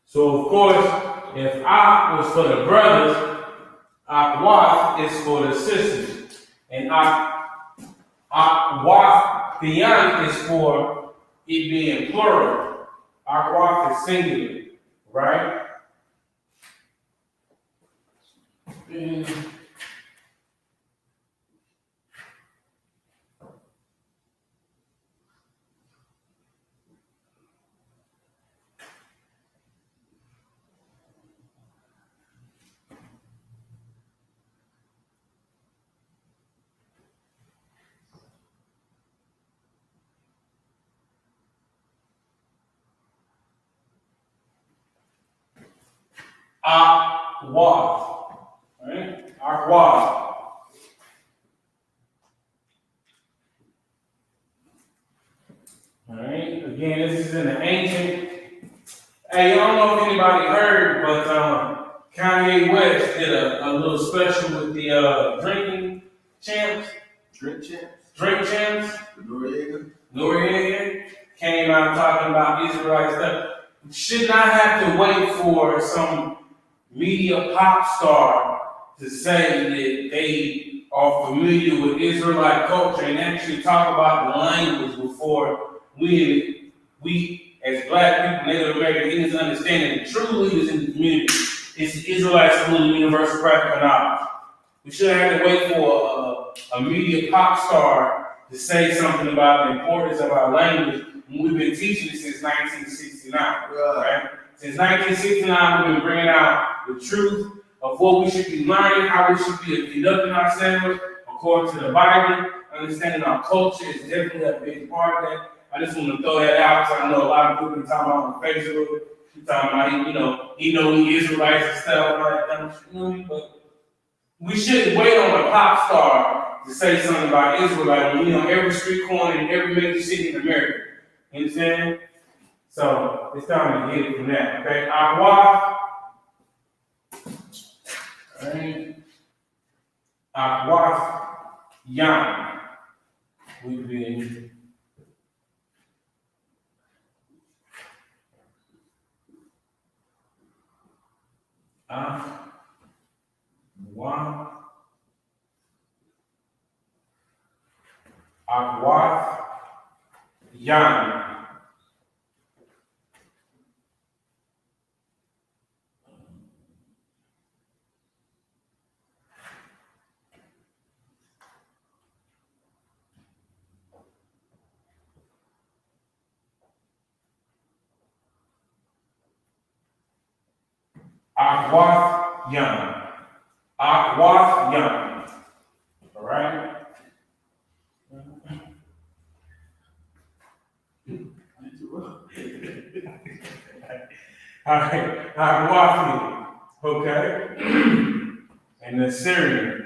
F: So of course, if Ak was for the brothers, Akwaf is for the sisters. And Akwathian is for it being plural. Akwaf is singular, right? And Akwaf, right? Akwaf. All Alright, again, this is in the ancient. Hey, I don't know if anybody heard, but Kanye West did a little special with the drinking champs.
G: Drink champs.
F: Drink champs.
G: Noriega.
F: Came out talking about Israelite stuff. Should not have to wait for some media pop star to say that they are familiar with Israelite culture and actually talk about the language before we as black people, Native American Indians, understand that the true leaders in the community is the Israelite school and universal practical knowledge. We shouldn't have to wait for a media pop star to say something about the importance of our language when we've been teaching it since 1969. Right? Since 1969, we've been bringing out the truth of what we should be learning, how we should be conducting ourselves according to the Bible. Understanding our culture is definitely a big part of that. I just want to throw that out because I know a lot of people been talking about on Facebook. Talking about, he Israelites and stuff like that. But we shouldn't wait on a pop star to say something about Israelite when we on every street corner in every major city in America. You understand? So it's time to get it from that. Okay, Aqua. Alright. Aqua Yan. We've been Aqua Yan. Aquath Young. Aquath Young. All right? All right. Aquath. Okay? And the Syrian.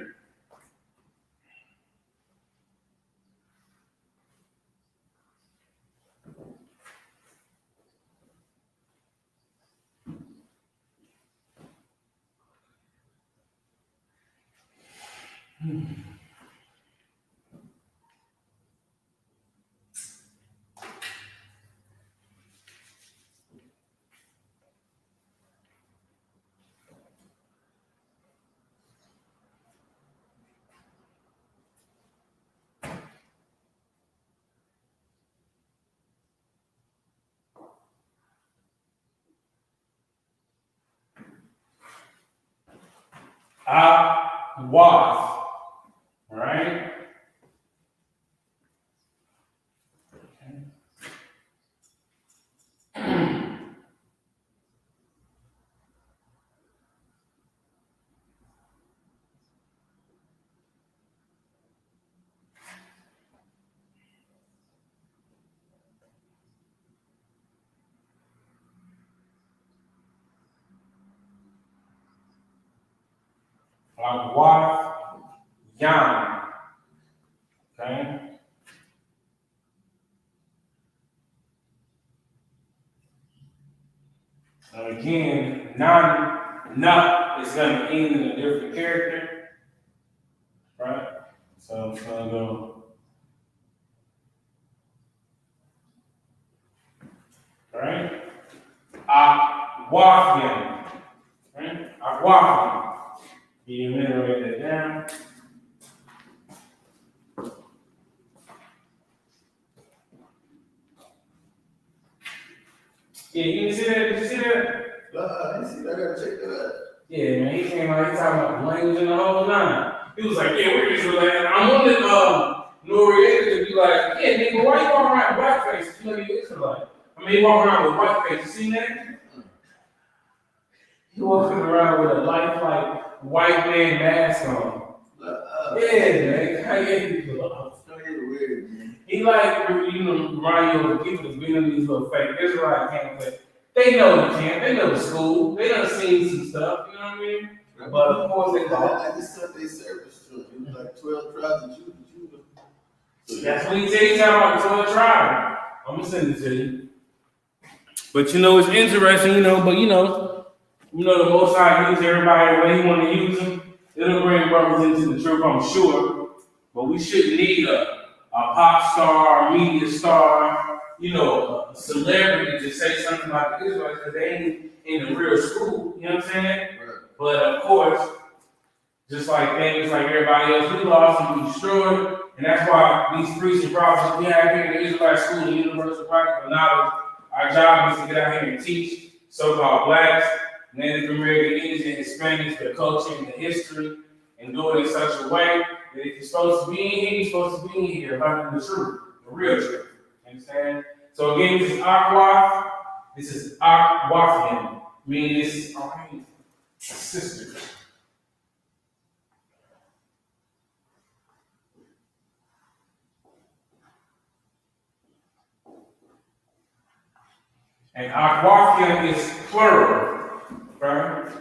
F: Aquath. All right? Aquath Young. Okay? And again, not is going to end in a different character, right? So it's going to go, right? Aquafian, right? Aquafian. You can write that down. Yeah, you see that? Did you see that?
G: I didn't see that. I gotta check that out.
F: Yeah, man, he came out, he talking about the language and the whole nine. He was like, yeah, we're Israelites. I wanted Noriega to be like, yeah, nigga, why you walking around with white faces? You know you're Israelite. I mean, he walking around with white faces. You seen that? He walking around with a lifelike white man mask on. Yeah, man. How you He like, remind you of people that's been in these little fake Israelite camps. They know the camp, they know the school, they done seen some stuff, you know what I mean? But of course they call
G: I just Sunday service to it. It was like 12 tribes of Judah.
F: That's what he said, he's talking about 12 tribes. I'm gonna send it to you. But it's interesting, the Most High uses everybody the way He want to use them. It'll bring brothers into the truth, I'm sure. But we shouldn't need a pop star, a media star, a celebrity to say something about the Israelites because they ain't in the real school. You know what I'm saying? Right. But of course, just like things like everybody else, we lost and we destroyed. And that's why these priests and prophets we have here in the Israelite school and universal practical knowledge, our job is to get out here and teach so-called blacks, Native American, Indian, Hispanics, the culture and the history, and do it in such a way that if you're supposed to be in here, you're supposed to be in here, learning the truth, the real truth. You understand? So again, this is Akwaf. This is Akwafim, meaning this is sisters. And Akwafim is plural, right?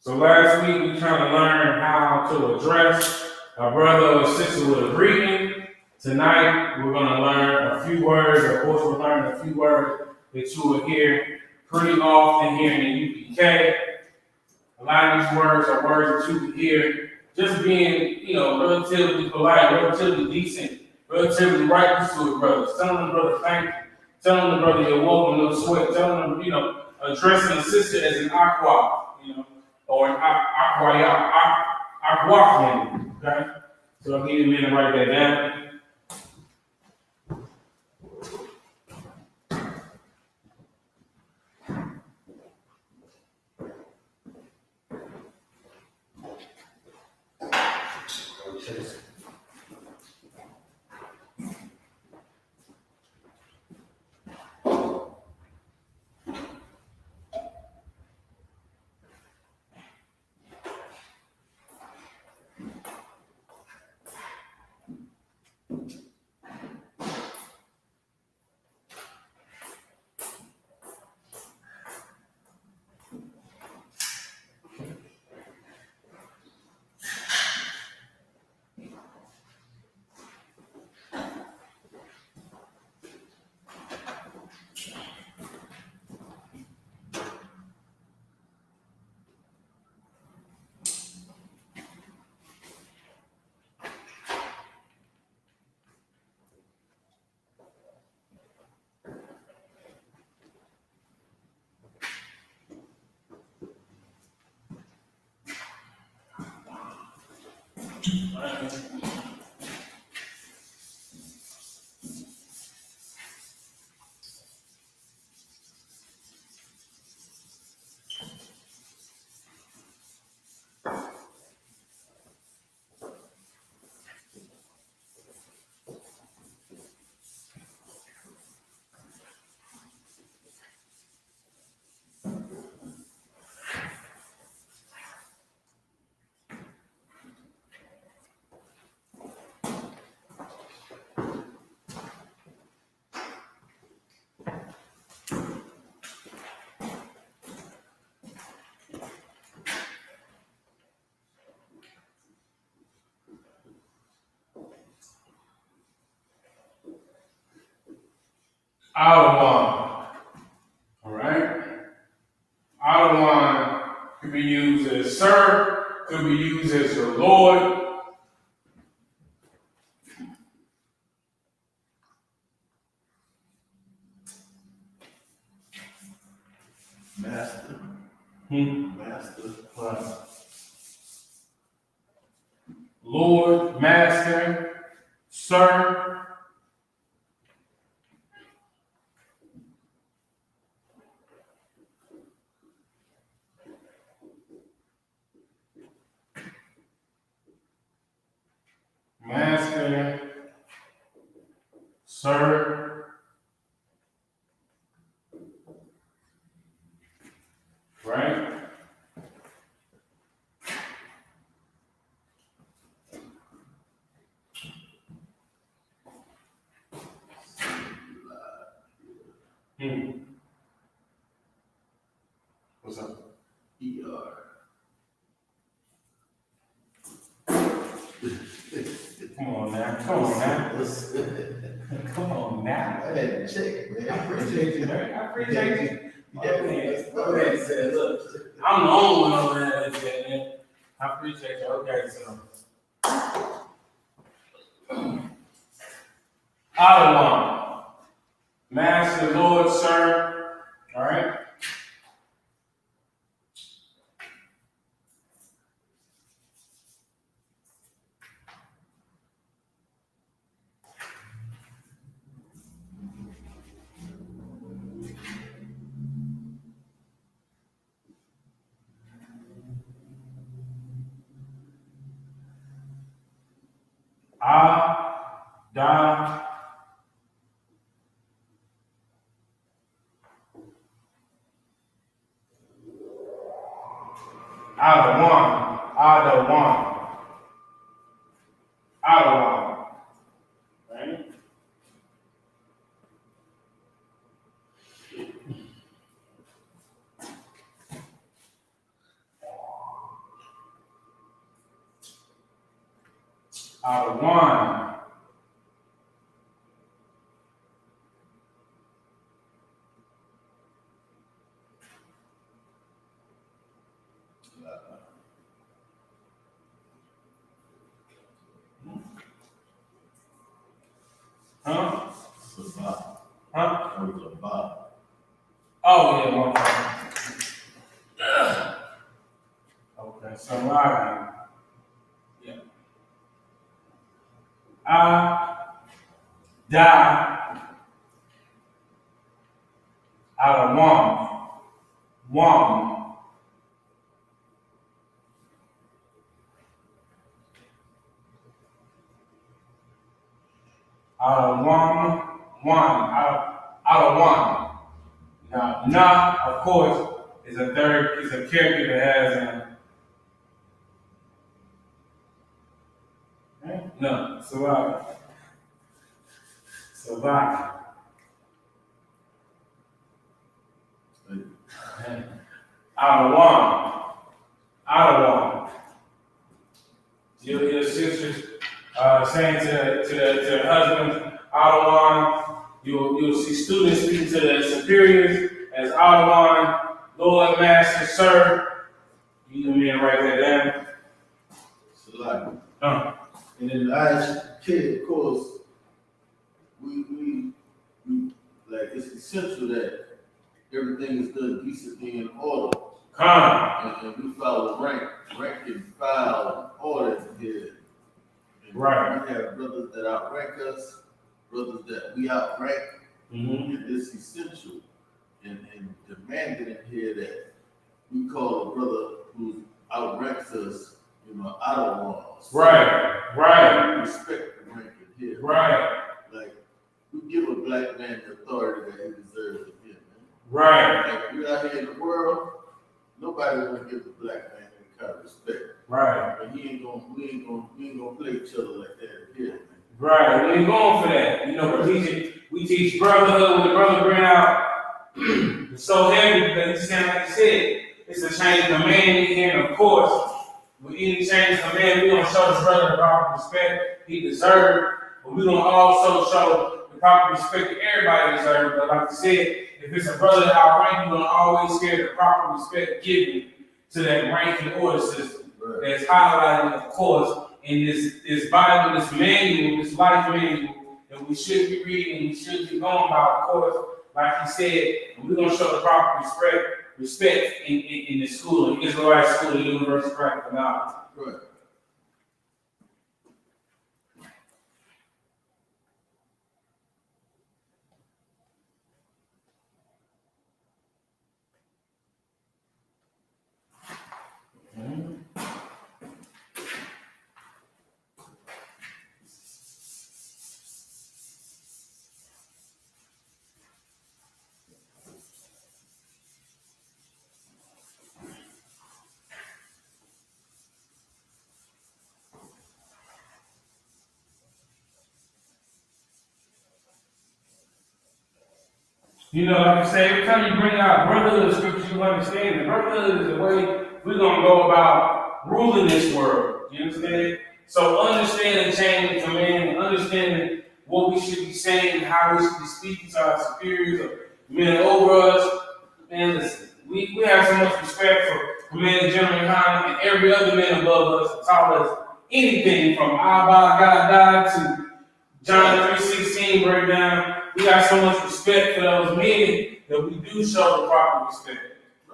F: So last week we trying to learn how to address a brother or sister with a greeting. Tonight we're going to learn a few words. Of course, we're learning a few words that you will hear pretty often here in the UPK. A lot of these words are words that you can hear just being, relatively polite, relatively decent, relatively righteous to a brother. Telling the brother thank you. Telling the brother you're welcome, no sweat. Telling them, addressing the sister as an aqua, or an aqua, okay? So I'll give you a minute to write that down. Adawan. All right? Adawan could be used as sir, could be used as your Lord.
G: Master. Master plus.
F: Lord, master, sir. Master, sir, right? What's up?
G: ER.
F: Come on now. Come on now.
G: I had to check, man.
F: I appreciate you, man. I appreciate you.
G: Yeah,
F: Man, okay, said, look, I'm the only one over there that's that, man. I appreciate you. Okay, so. Lashawan. Master, Lord, sir. All right. Da. Adawan. Right? Adawan. Huh?
G: Sabah.
F: Huh?
G: That was a Bob.
F: Oh, yeah, one Okay, so right. Yeah. Die out of one. Out of one. Out of one. Now, Na, of course, is a character that has no, survive. Out of one. Your sisters saying to the husbands, out of one. You'll see students speaking to the superiors as out of one, Lord, Master, Sir. You can mean write that down.
G: Salaki. And then the last kid, of course, we like it's essential that everything is done decently in order. And we follow rank and file order here.
F: Right.
G: We have brothers that outrank us, brothers that we outrank. And it's essential and demanded in here that we call a brother who outranks us, out of ones.
F: Right.
G: Respect the rank in here.
F: Right.
G: Like, we give a black man the authority that he deserves to get, man.
F: Right.
G: Like, we out here in the world, nobody gonna give the black man any kind of respect.
F: Right.
G: But we ain't gonna play each other like that here, man.
F: Right. We ain't going for that. We teach brotherhood when the brother bring out it's so heavy because he's saying, like you said, it's a change of command in here, and of course, with any change of command, we're gonna show this brother the proper respect he deserves, but we're gonna also show the proper respect that everybody deserves. But like I said, if it's a brother that outrank, you're gonna always share the proper respect given to that ranking order system.
G: Right.
F: That's highlighted, of course, in this Bible, this manual, this life manual that we should be reading, we should be going by, of course, like he said, we're gonna show the proper respect in the school, in Israelite school, the University of Practical Knowledge.
G: Right.
F: Like I say, every time you bring out brotherhood scripture, you understand that brotherhood is the way we're gonna go about ruling this world. You understand? So understanding chain of command, understanding what we should be saying, how we should be speaking to our superiors or men over us. Man, listen, we have so much respect for Commander General Khan and every other man above us that taught us anything from Abba God to John 3:16 breakdown. We got so much respect for those men that we do show the proper respect.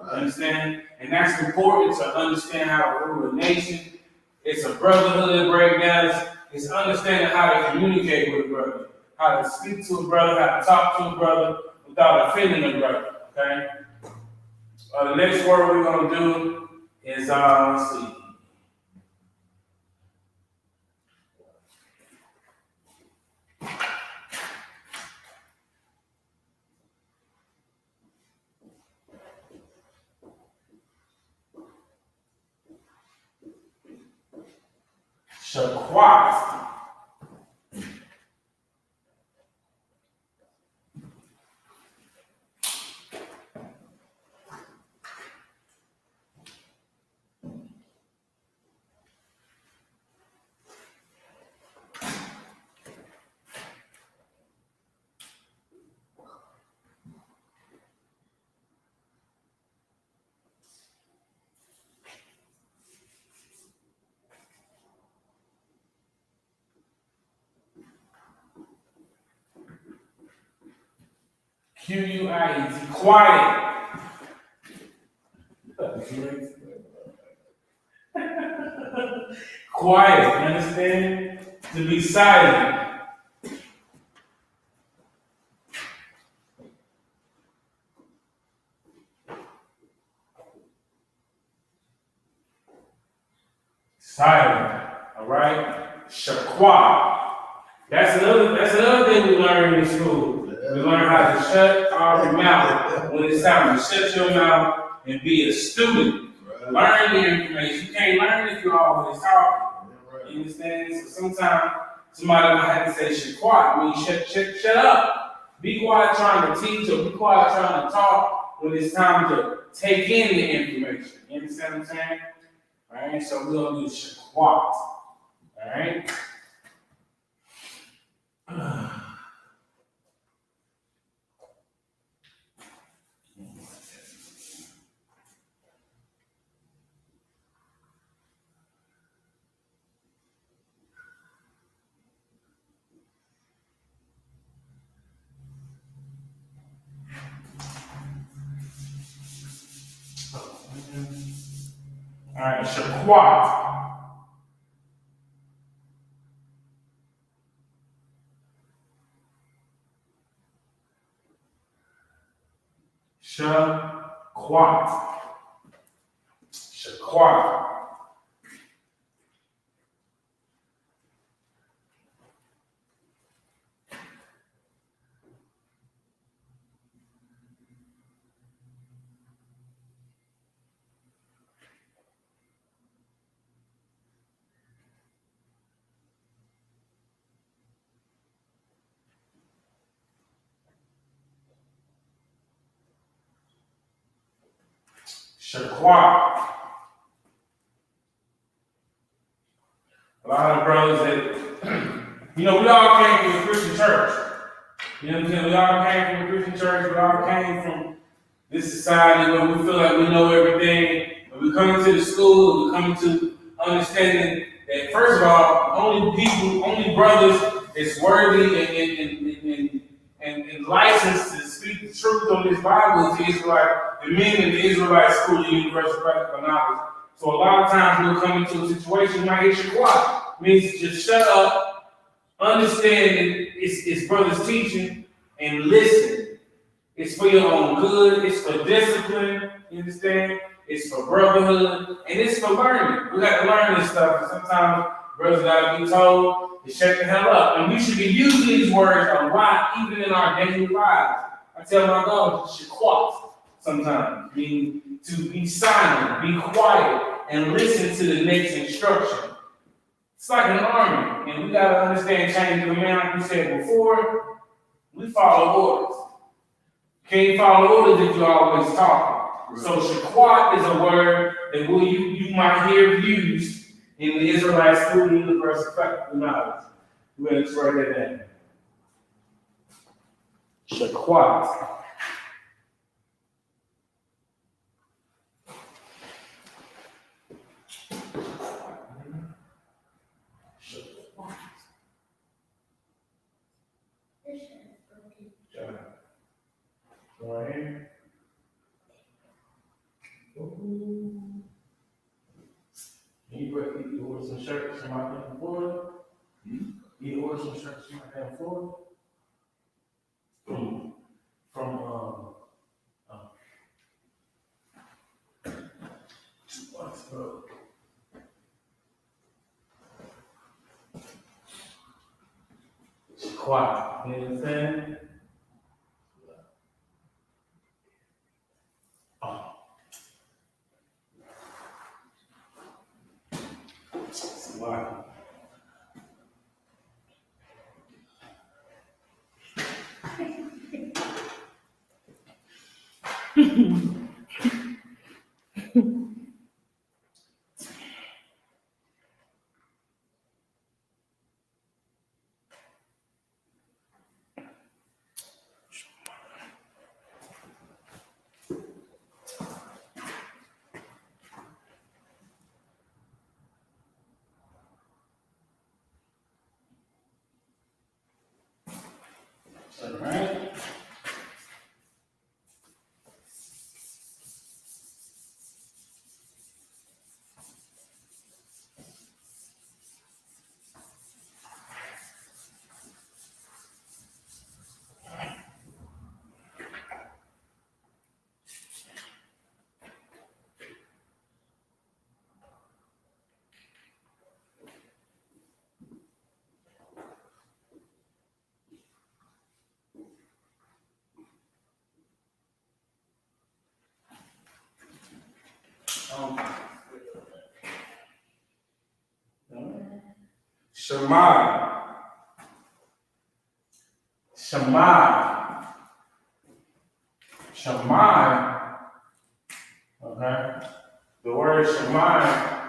F: Right. Understand? And that's important to understand how to rule a nation. It's a brotherhood breakdown. It's understanding how to communicate with a brother, how to speak to a brother, how to talk to a brother without offending a brother. Okay? The next word we're going to do is, let's see. Shaquat. Quiet. Quiet. Quiet, you understand? To be silent. Silent. All right? Shaquat. That's another thing we learn in school. We learn how to shut our mouth when it's time to shut your mouth and be a student. Learn the information. You can't learn if you're always talking. You understand? So sometimes somebody might have to say shut quiet. I mean, shut up. Be quiet trying to teach or be quiet trying to talk when it's time to take in the information. You understand what I'm saying? All right, so we're going to do shut quiet. All right? All right, Shaquat. Shaquat. Shaquat. Shaquat. A lot of brothers that, we all came from a Christian church. You know what I'm saying? We all came from a Christian church. We all came from this society where we feel like we know everything. When we come into the school, we come into understanding that, first of all, only brothers that's worthy and licensed to speak the truth on this Bible is the Israelite, the men in the Israelite school, the Universal Practical Knowledge. So a lot of times we'll come into a situation, you might hear Shaquat. Means just shut up, understand it's brothers teaching, and listen. It's for your own good, it's for discipline, you understand? It's for brotherhood, and it's for learning. We got to learn this stuff, and sometimes brothers got to be told to shut the hell up. And we should be using these words a lot, even in our daily lives. I tell my daughters, Shaquat sometimes, meaning to be silent, be quiet, and listen to the next instruction. It's like an army, and we got to understand chain of command, like we said before. We follow orders. Can't follow orders if you're always talking. Right. So Shaquat is a word that you might hear used in the Israelite school universal practical knowledge. We're going to write that down. Shaquat. Right here. You order some shirts from out there in Florida? You order some shirts from out there in Florida? From what's the quiet, you know what I'm saying? Oh, it's wild. All right. Shemai. Shemai. Shemai. Okay. The word Shemai.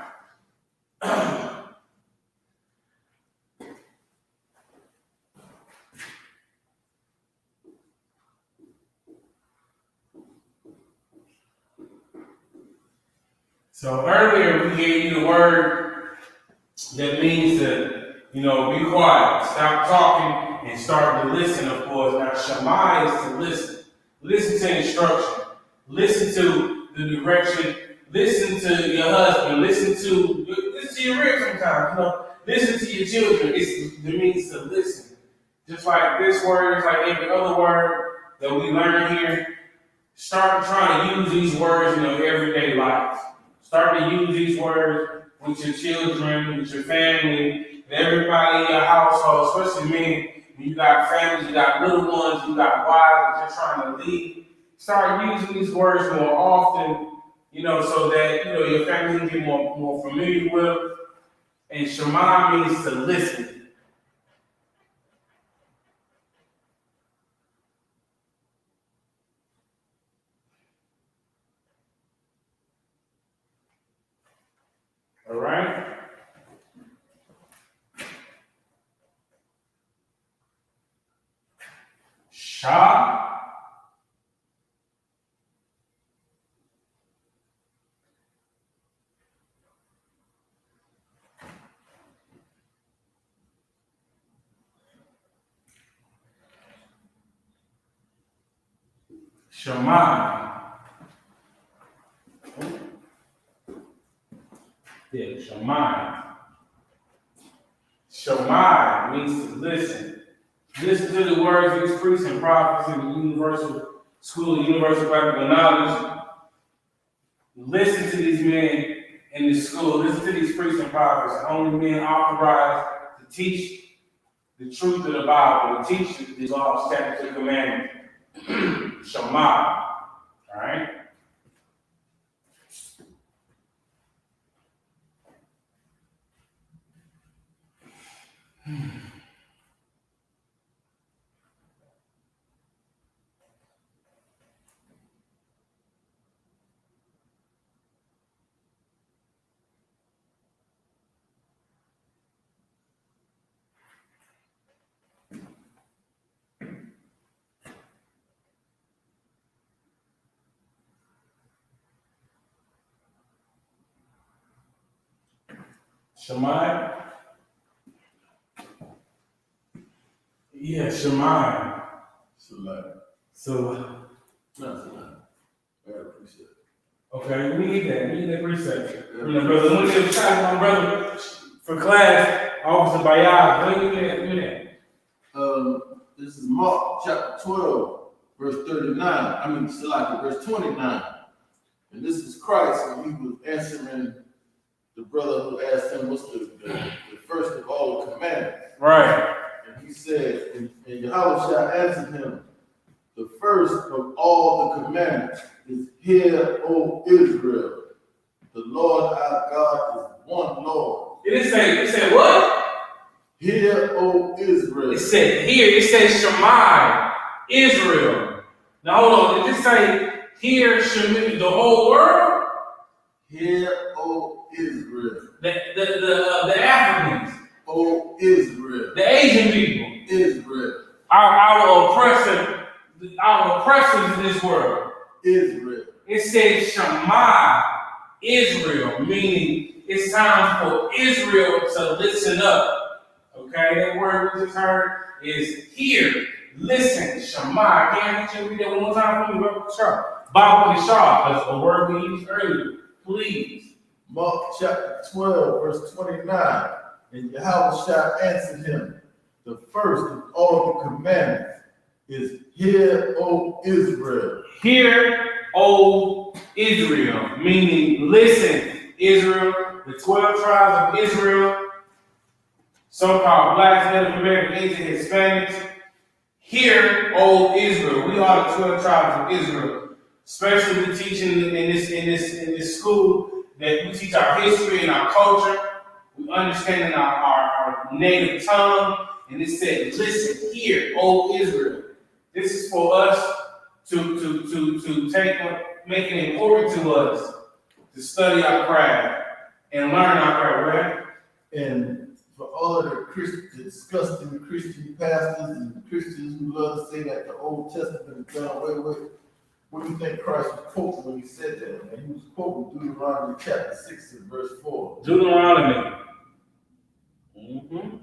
F: So earlier we gave you the word that means to, be quiet, stop talking, and start to listen, of course. Now, Shema is to listen. Listen to instruction. Listen to the direction. Listen to your husband. Listen to your rib sometimes, Listen to your children. It means to listen. Just like this word, just like every other word that we learn here, start trying to use these words in your everyday life. Start to use these words with your children, with your family, with everybody in your household, especially men. When you got families, you got little ones, you got wives that you're trying to lead. Start using these words more often, so that your family can get more familiar with. And Shema means to listen. All right? Shah. Shema. Yeah, Shema. Shema means to listen. Listen to the words of these priests and prophets in the universal school of universal practical knowledge. Listen to these men in the school. Listen to these priests and prophets. Only men authorized to teach the truth of the Bible, to teach the law, statutes, and commandments. Shema. All right? Shemai? Yeah, Shemai. So, okay, we need that. We need that precept. From the brother. Let me get a shot at my brother for class, Officer Bayard. When you get that?
G: This is Mark chapter 12, verse 39. I mean, Salaki, verse 29. And this is Christ, and he was answering the brother who asked him, what's the first of all the commandments?
F: Right.
G: And he said, and Yahweh shall answer him, the first of all the commandments is, Hear, O Israel, the Lord our God is one Lord.
F: It said what?
G: Hear, O Israel.
F: It said here, it says Shemai, Israel. Now hold on, did it say here, Shemai, the whole world?
G: Hear, O Israel.
F: The Africans.
G: O Israel.
F: The Asian people.
G: Israel.
F: Our oppressors in this world.
G: Israel.
F: It says Shema, Israel, meaning it's time for Israel to listen up. Okay, that word we just heard is hear, listen, Shema. Can I get you to read that one more time for me, Brother Sharp? Bible is sharp, that's a word we used earlier. Please.
G: Mark chapter 12, verse 29. And Yahweh shall answer him, the first of all the commandments is, Hear, O Israel.
F: Hear, O Israel, meaning listen, Israel, the 12 tribes of Israel, so-called blacks, Native Americans, Asian, Hispanics. Hear, O Israel. We are the 12 tribes of Israel. Especially we teaching in this school that we teach our history and our culture. We understand our native tongue. And it said, listen, hear, O Israel. This is for us to make it important to us to study our craft and learn our craft, right?
G: And for all of the disgusting Christian pastors and Christians who love to say that the Old Testament is done away with, what do you think Christ was quoting when he said that? And he was quoting Deuteronomy chapter 6 and verse 4.
F: Deuteronomy. Mm-hmm.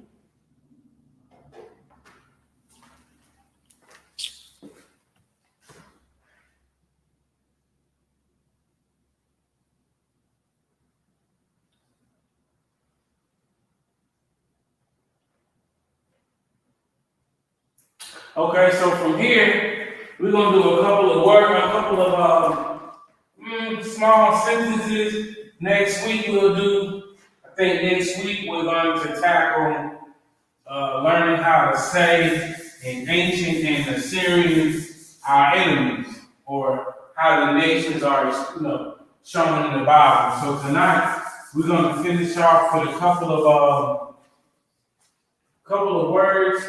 F: Okay, so from here, we're going to do a couple of small sentences. Next week, next week we're going to tackle learning how to say in ancient and Assyrian our enemies, or how the nations are, shown in the Bible. So tonight, we're going to finish off with a couple of words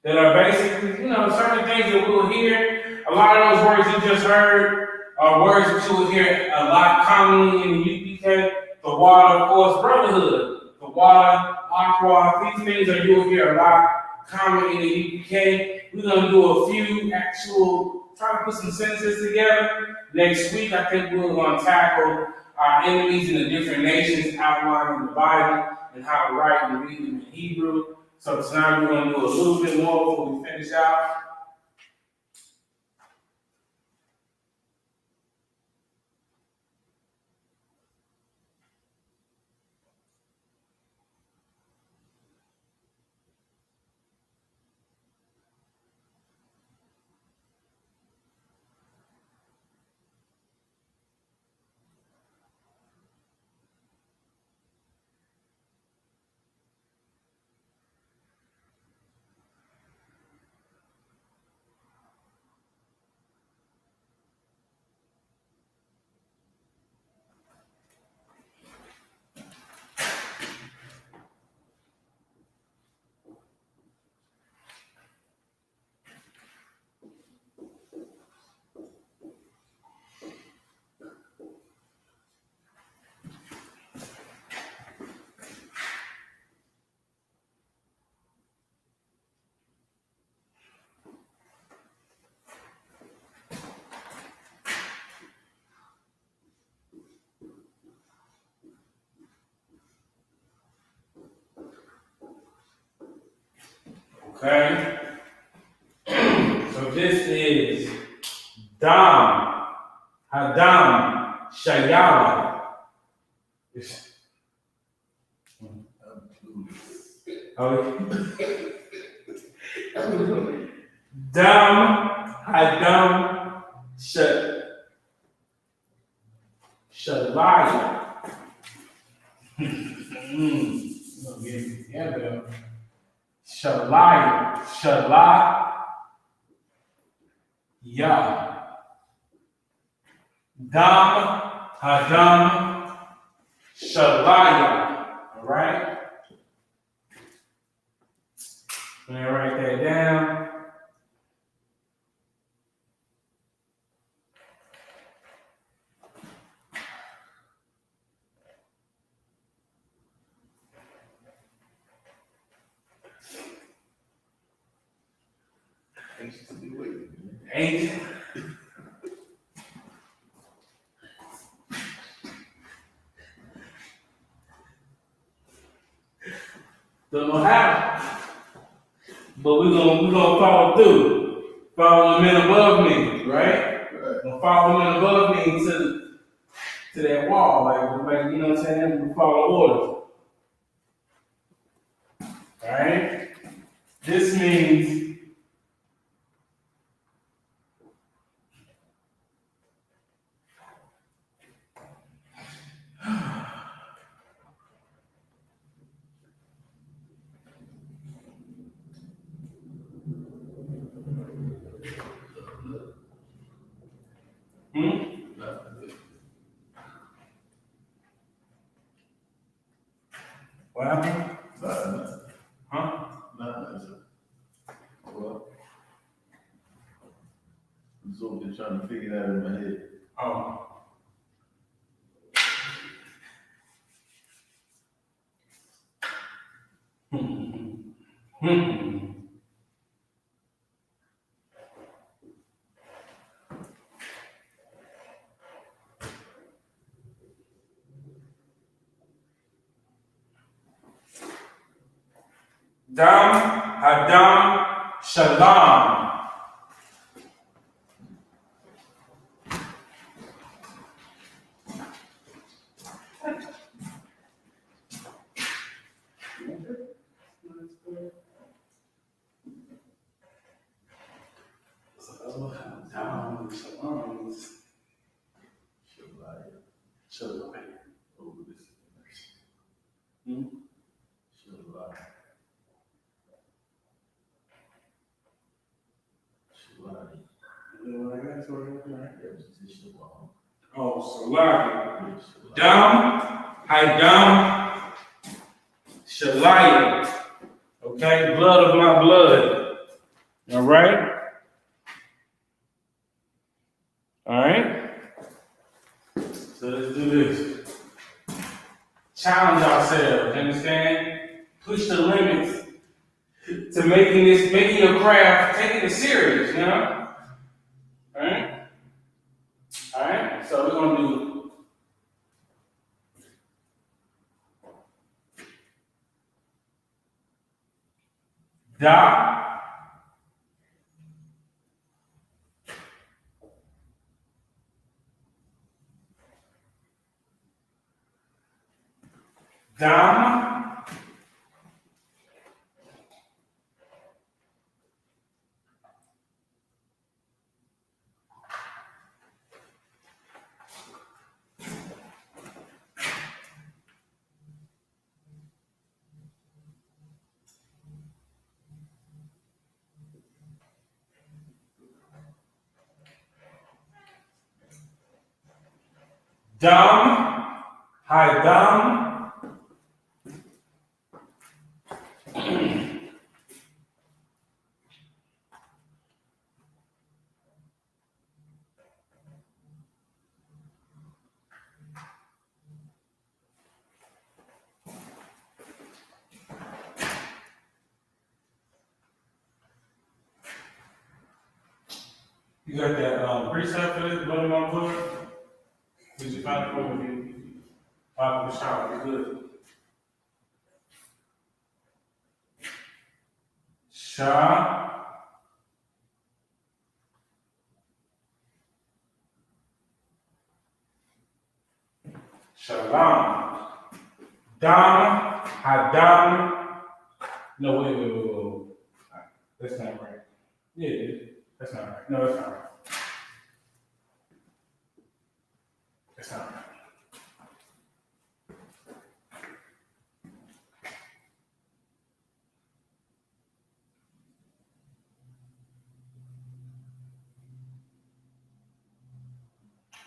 F: that are basically, certain things that we'll hear. A lot of those words you just heard are words that you will hear a lot commonly in the UPK. The water, of course, brotherhood. The water, aqua, these things that you'll hear a lot common in the UPK. We're going to do a few try to put some sentences together. Next week, I think we're going to tackle our enemies in the different nations outlined in the Bible and how to write and read them in Hebrew. So tonight we're going to do a little bit more before we finish out. Okay? So this is Dam, Hadam, Shayala. Dam, Hadam, Shalaya. Shalaya, Shalaya. Dam, Hadam, Shalaya. All right? Let me write that down. Ain't. Don't know how, but we're gonna follow through. Follow the men above me, right? Gonna follow the men above me to that wall, like you know what I'm saying? We follow orders. Alright? This means what happened? Huh?
G: Well, I'm sort of trying to figure that in my head.
F: Oh. Dam, Hadam, Shalom. Shalom.
G: Over this.
F: Hmm?
G: Shalom.
F: Oh, Salaki. Dam, Hadam, Shalaya. Okay, blood of my blood. All right? All right? So let's do this. Challenge ourselves, understand? Push the limits to making your craft, taking it serious, you know? All right? All right? So we're going to do Da, Dam, Dam, Hadam, you got that precept for this, blood of my blood? Did you find it for me? Find the shower, it's good. Shalom. Dam, Hadam. No, wait. That's not right. Yeah, it is. That's not right. No, that's not right. That's not right.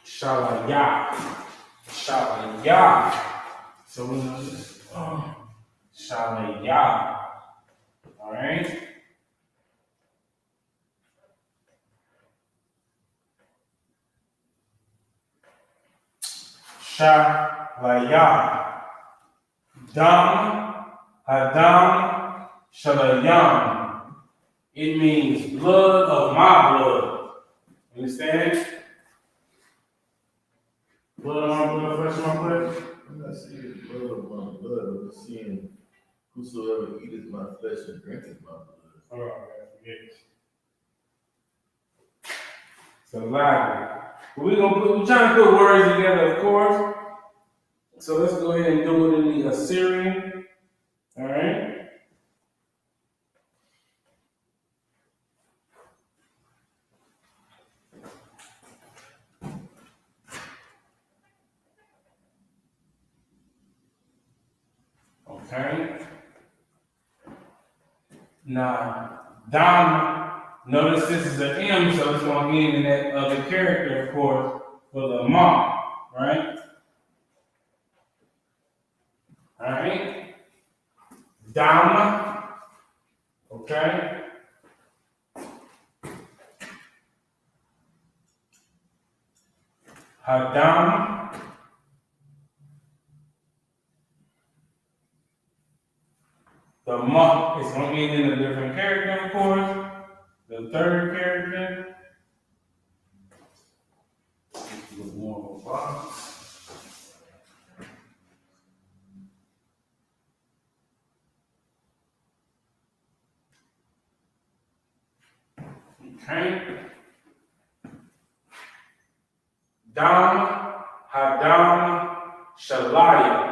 F: Shalaya. Shalaya. So we know this. Shalaya. All right. Shalaya. Dam, Hadam, Shalayam. It means blood of my blood. Understand? Blood of my blood, flesh of my flesh.
G: I'm not seeing blood of my blood, I'm just seeing whosoever eateth my flesh and drinketh my blood.
F: Oh, man, forget it. So lively. We're trying to put words together, of course. So let's go ahead and do it in the Assyrian. All right. Okay. Now, Dam, notice this is an M, so it's going to end in that other character, of course, for the Ma, right? All right. Dam, okay. Hadam, the Ma is going to end in a different character, of course. The third character. With more of a box. Okay. Dam, Hadam, Shalaya.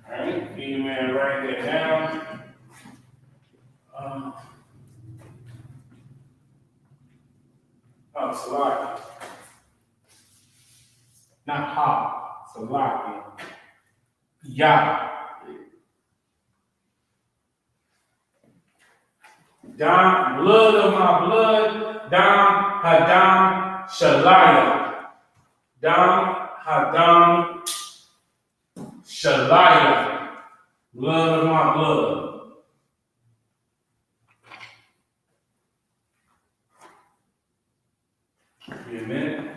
F: All right, you man, write that down. Salaki. Not ha, Salaki. Ya. Dam, blood of my blood. Dam, Hadam, Shalaya. Dam, Hadam, Shalaya. Blood of my blood. Give me a minute.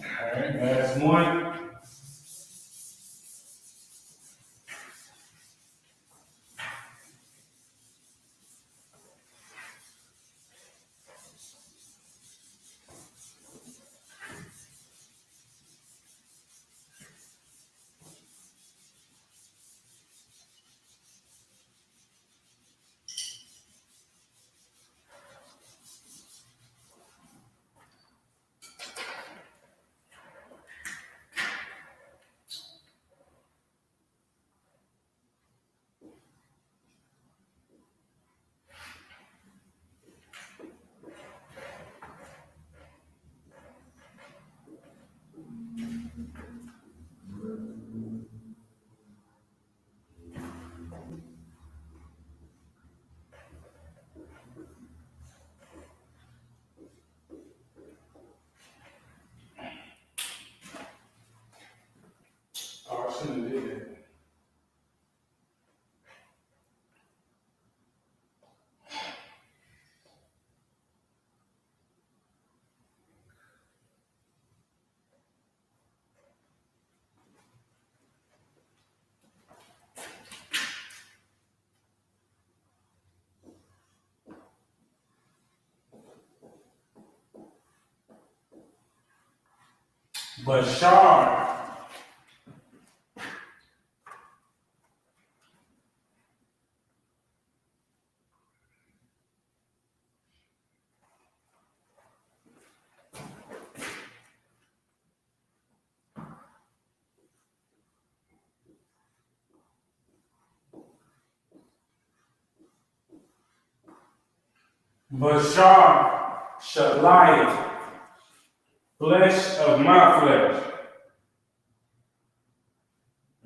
F: All right, last one. shouldn't have did that. Bashar. Bashar Shalayah, flesh of my flesh.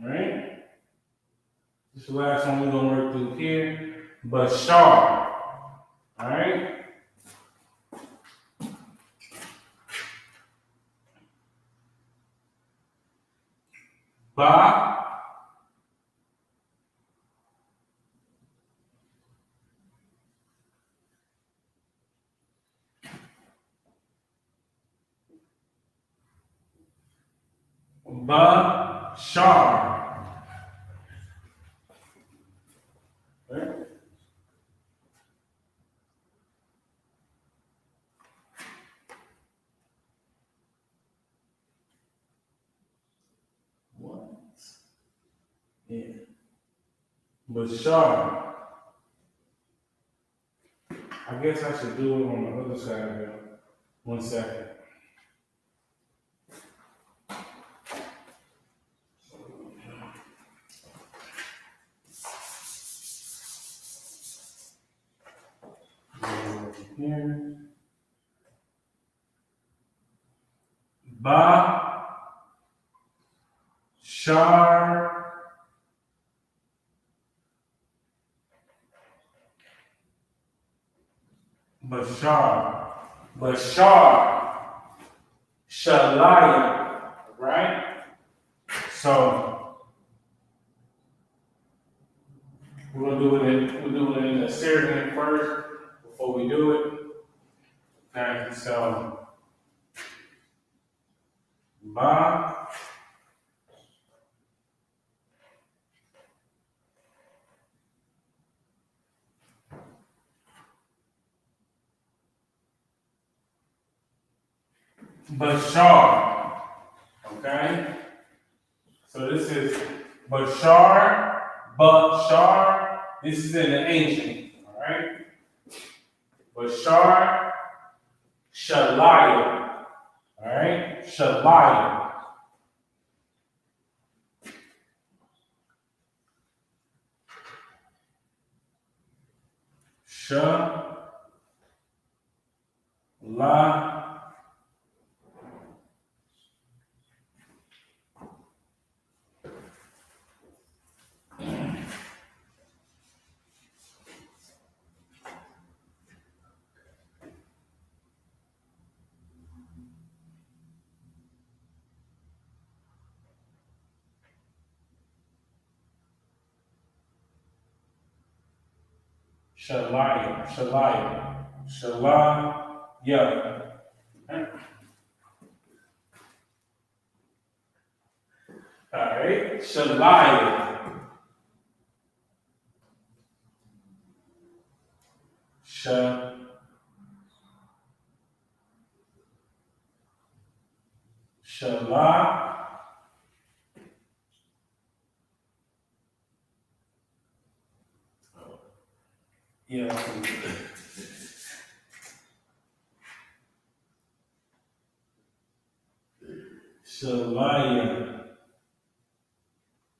F: Alright? This is the last one we're going to work through here. Bashar. Alright? Ba. Bashar. Right? What? Yeah. Bashar. I guess I should do it on the other side of it. 1 second. Here. Shar. Bashar. Bashar. Shalayah. Right? So we're gonna do it in the Syrian first before we do it. Okay, so Ba. Bashar. Okay? So this is Bashar. Bashar. This is in the ancient. Alright? Bashar. Shalayah. Alright? Shalayah. Shalayah. Shalayah. Shalayah. Alright, Shalayah. Shalah. Yeah. Shalayah.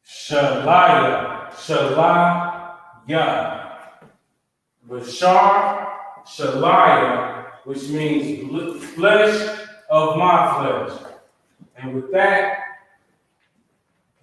F: Shalayah. Shalayah. Bashar. Shalayah, which means flesh of my flesh. And with that,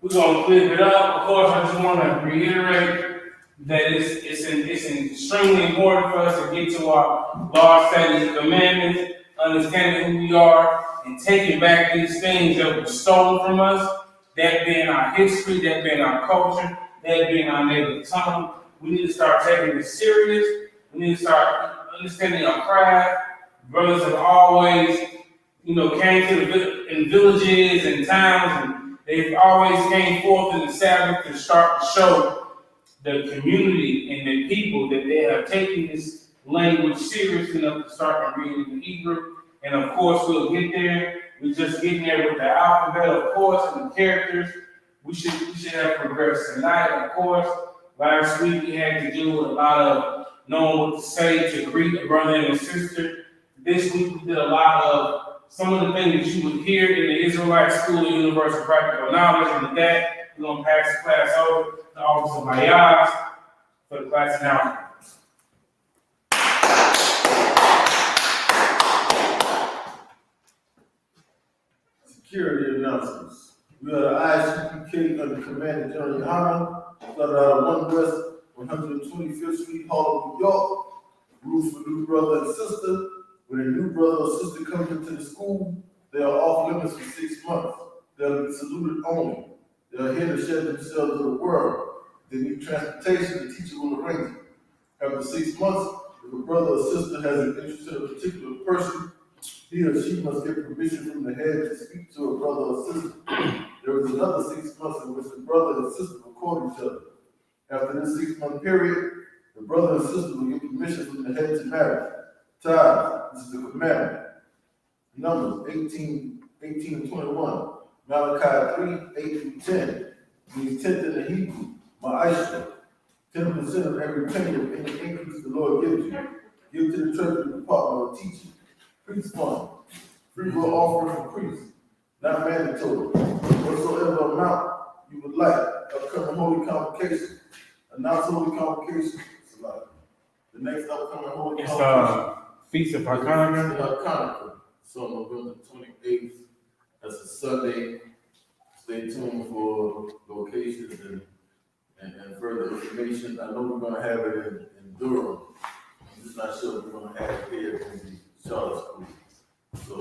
F: we're going to clear it up. Of course, I just want to reiterate that it's extremely important for us to get to our law, statutes, and commandments, understanding who we are, and taking back these things that were stolen from us. that being our history, that being our culture, that being our native tongue. We need to start taking it serious. We need to start understanding our craft. Brothers have always, came to in villages and towns, and they've always came forth in the Sabbath to start to show the community and the people that they have taken this language serious enough to start reading the Hebrew. And of course, we'll get there. We're just getting there with the alphabet, of course, and the characters. We should have progressed tonight, of course. Last week we had to do a lot of knowing what to say to greet a brother and a sister. This week we did a lot of some of the things that you would hear in the Israelite School of Universal Practical Knowledge. And with that, we're going to pass the class over to Officer Mayaz for the class announcement.
G: Security announcements. We are the ICPK under Commander General Yohana, started out of 1 West 125th Street, Harlem, New York. Rules for new brother and sister. When a new brother or sister comes into the school, they are off limits for 6 months. They'll be saluted only. They are here to share themselves with the world. If they need transportation, the teacher will arrange it. After 6 months, if a brother or sister has an interest in a particular person, he or she must get permission from the head to speak to a brother or sister. There is another 6 months in which the brother and sister will court each other. After this 6-month period, the brother and sister will get permission from the head to marry. Time, this is the commandment. Numbers 18 and 21. Malachi 3, 8 through 10. Means 10th in the Hebrew, Ma'asha. 10% of every penny of any increase the Lord gives you. Give to the treasury department of teaching. Priest fund. Free will offering for priests. Not mandatory. Whatsoever amount you would like. Upcoming holy convocation. Announce holy convocation. The next upcoming holy convocation.
F: Feast of Hanukkah.
G: Hanukkah. So November 28th. That's a Sunday. Stay tuned for locations and further information. I know we're going to have it in Durham. I'm just not sure if we're going to have it here in the Charlotte School. So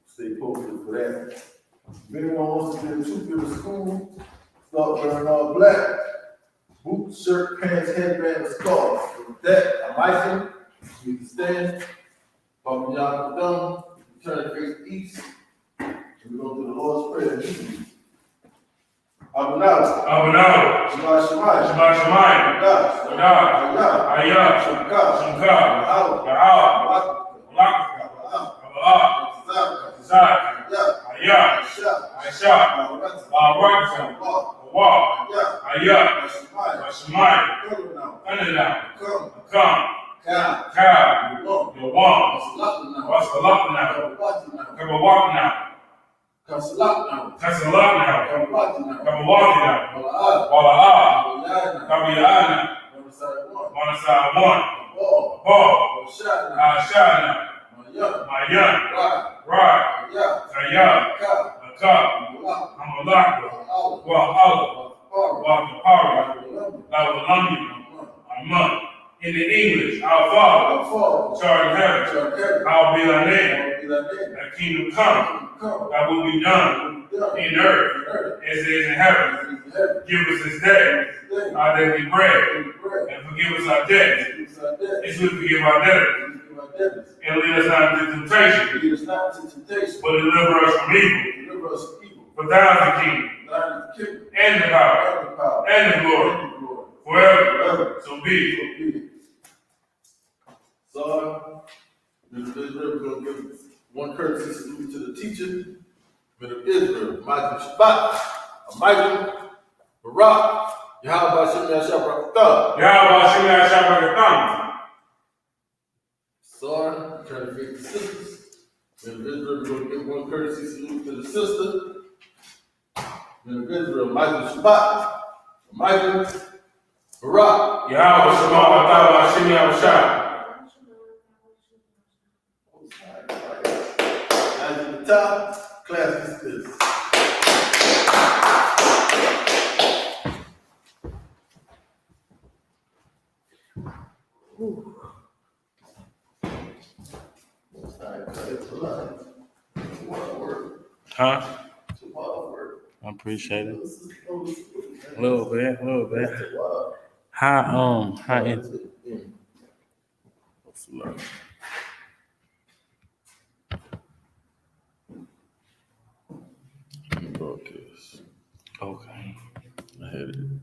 G: stay posted for that. If anyone wants to be a trooper in the school, start wearing all black. Boots, shirt, pants, headband, and scarf. With that, I'm Michael. You can stand. Papa Yahweh Dum. Turn to face east. And we're going to do the Lord's Prayer. Abunau. Shema Shemai. Qadash. Ayah. Shemka. Yahweh. Zak. Ayah. Aisha. Barakah. Awah. Ayah. Shemai. Kanada. Come. Ka. Yawam. Wasalakna. Kabawakna. Kasalakna. Kabawakna. Wala'ah. Kabiyana. Manasai 1. Paul. Ashana. Mayan. Right. Kayab. Akab. Amalaka. Wa'ala. Wa'apara. Lawalami. Aman. In the English, our Father, which art in heaven, hallowed be thy name. Thy kingdom come, thy will be done in earth as it is in heaven. Give us this day our daily bread, and forgive us our debts, as we forgive our debtors. And lead us not into temptation, but deliver us from evil. For thine is the kingdom, and the power, and the glory, forever. So be it. So, Mr. Israel, we're going to give one courtesy salute to the teacher, Mr. Israel, Michael Shabbat, Michael, Barak, Yahweh Shem Yashabrakatah.
F: Yahweh Shem Yashabrakatah.
G: So, trying to fix the sisters. Mr. Israel, we're going to give one courtesy salute to the sister, Mr. Israel, Michael Shabbat, Michael, Barak,
F: Yahweh Shem Yashabrakatah.
G: At the top, class dismissed.
F: Huh?
G: It's a lot of work.
F: I'm
H: Appreciate it. A little bit. How what's the love? Focus. Okay. I had it.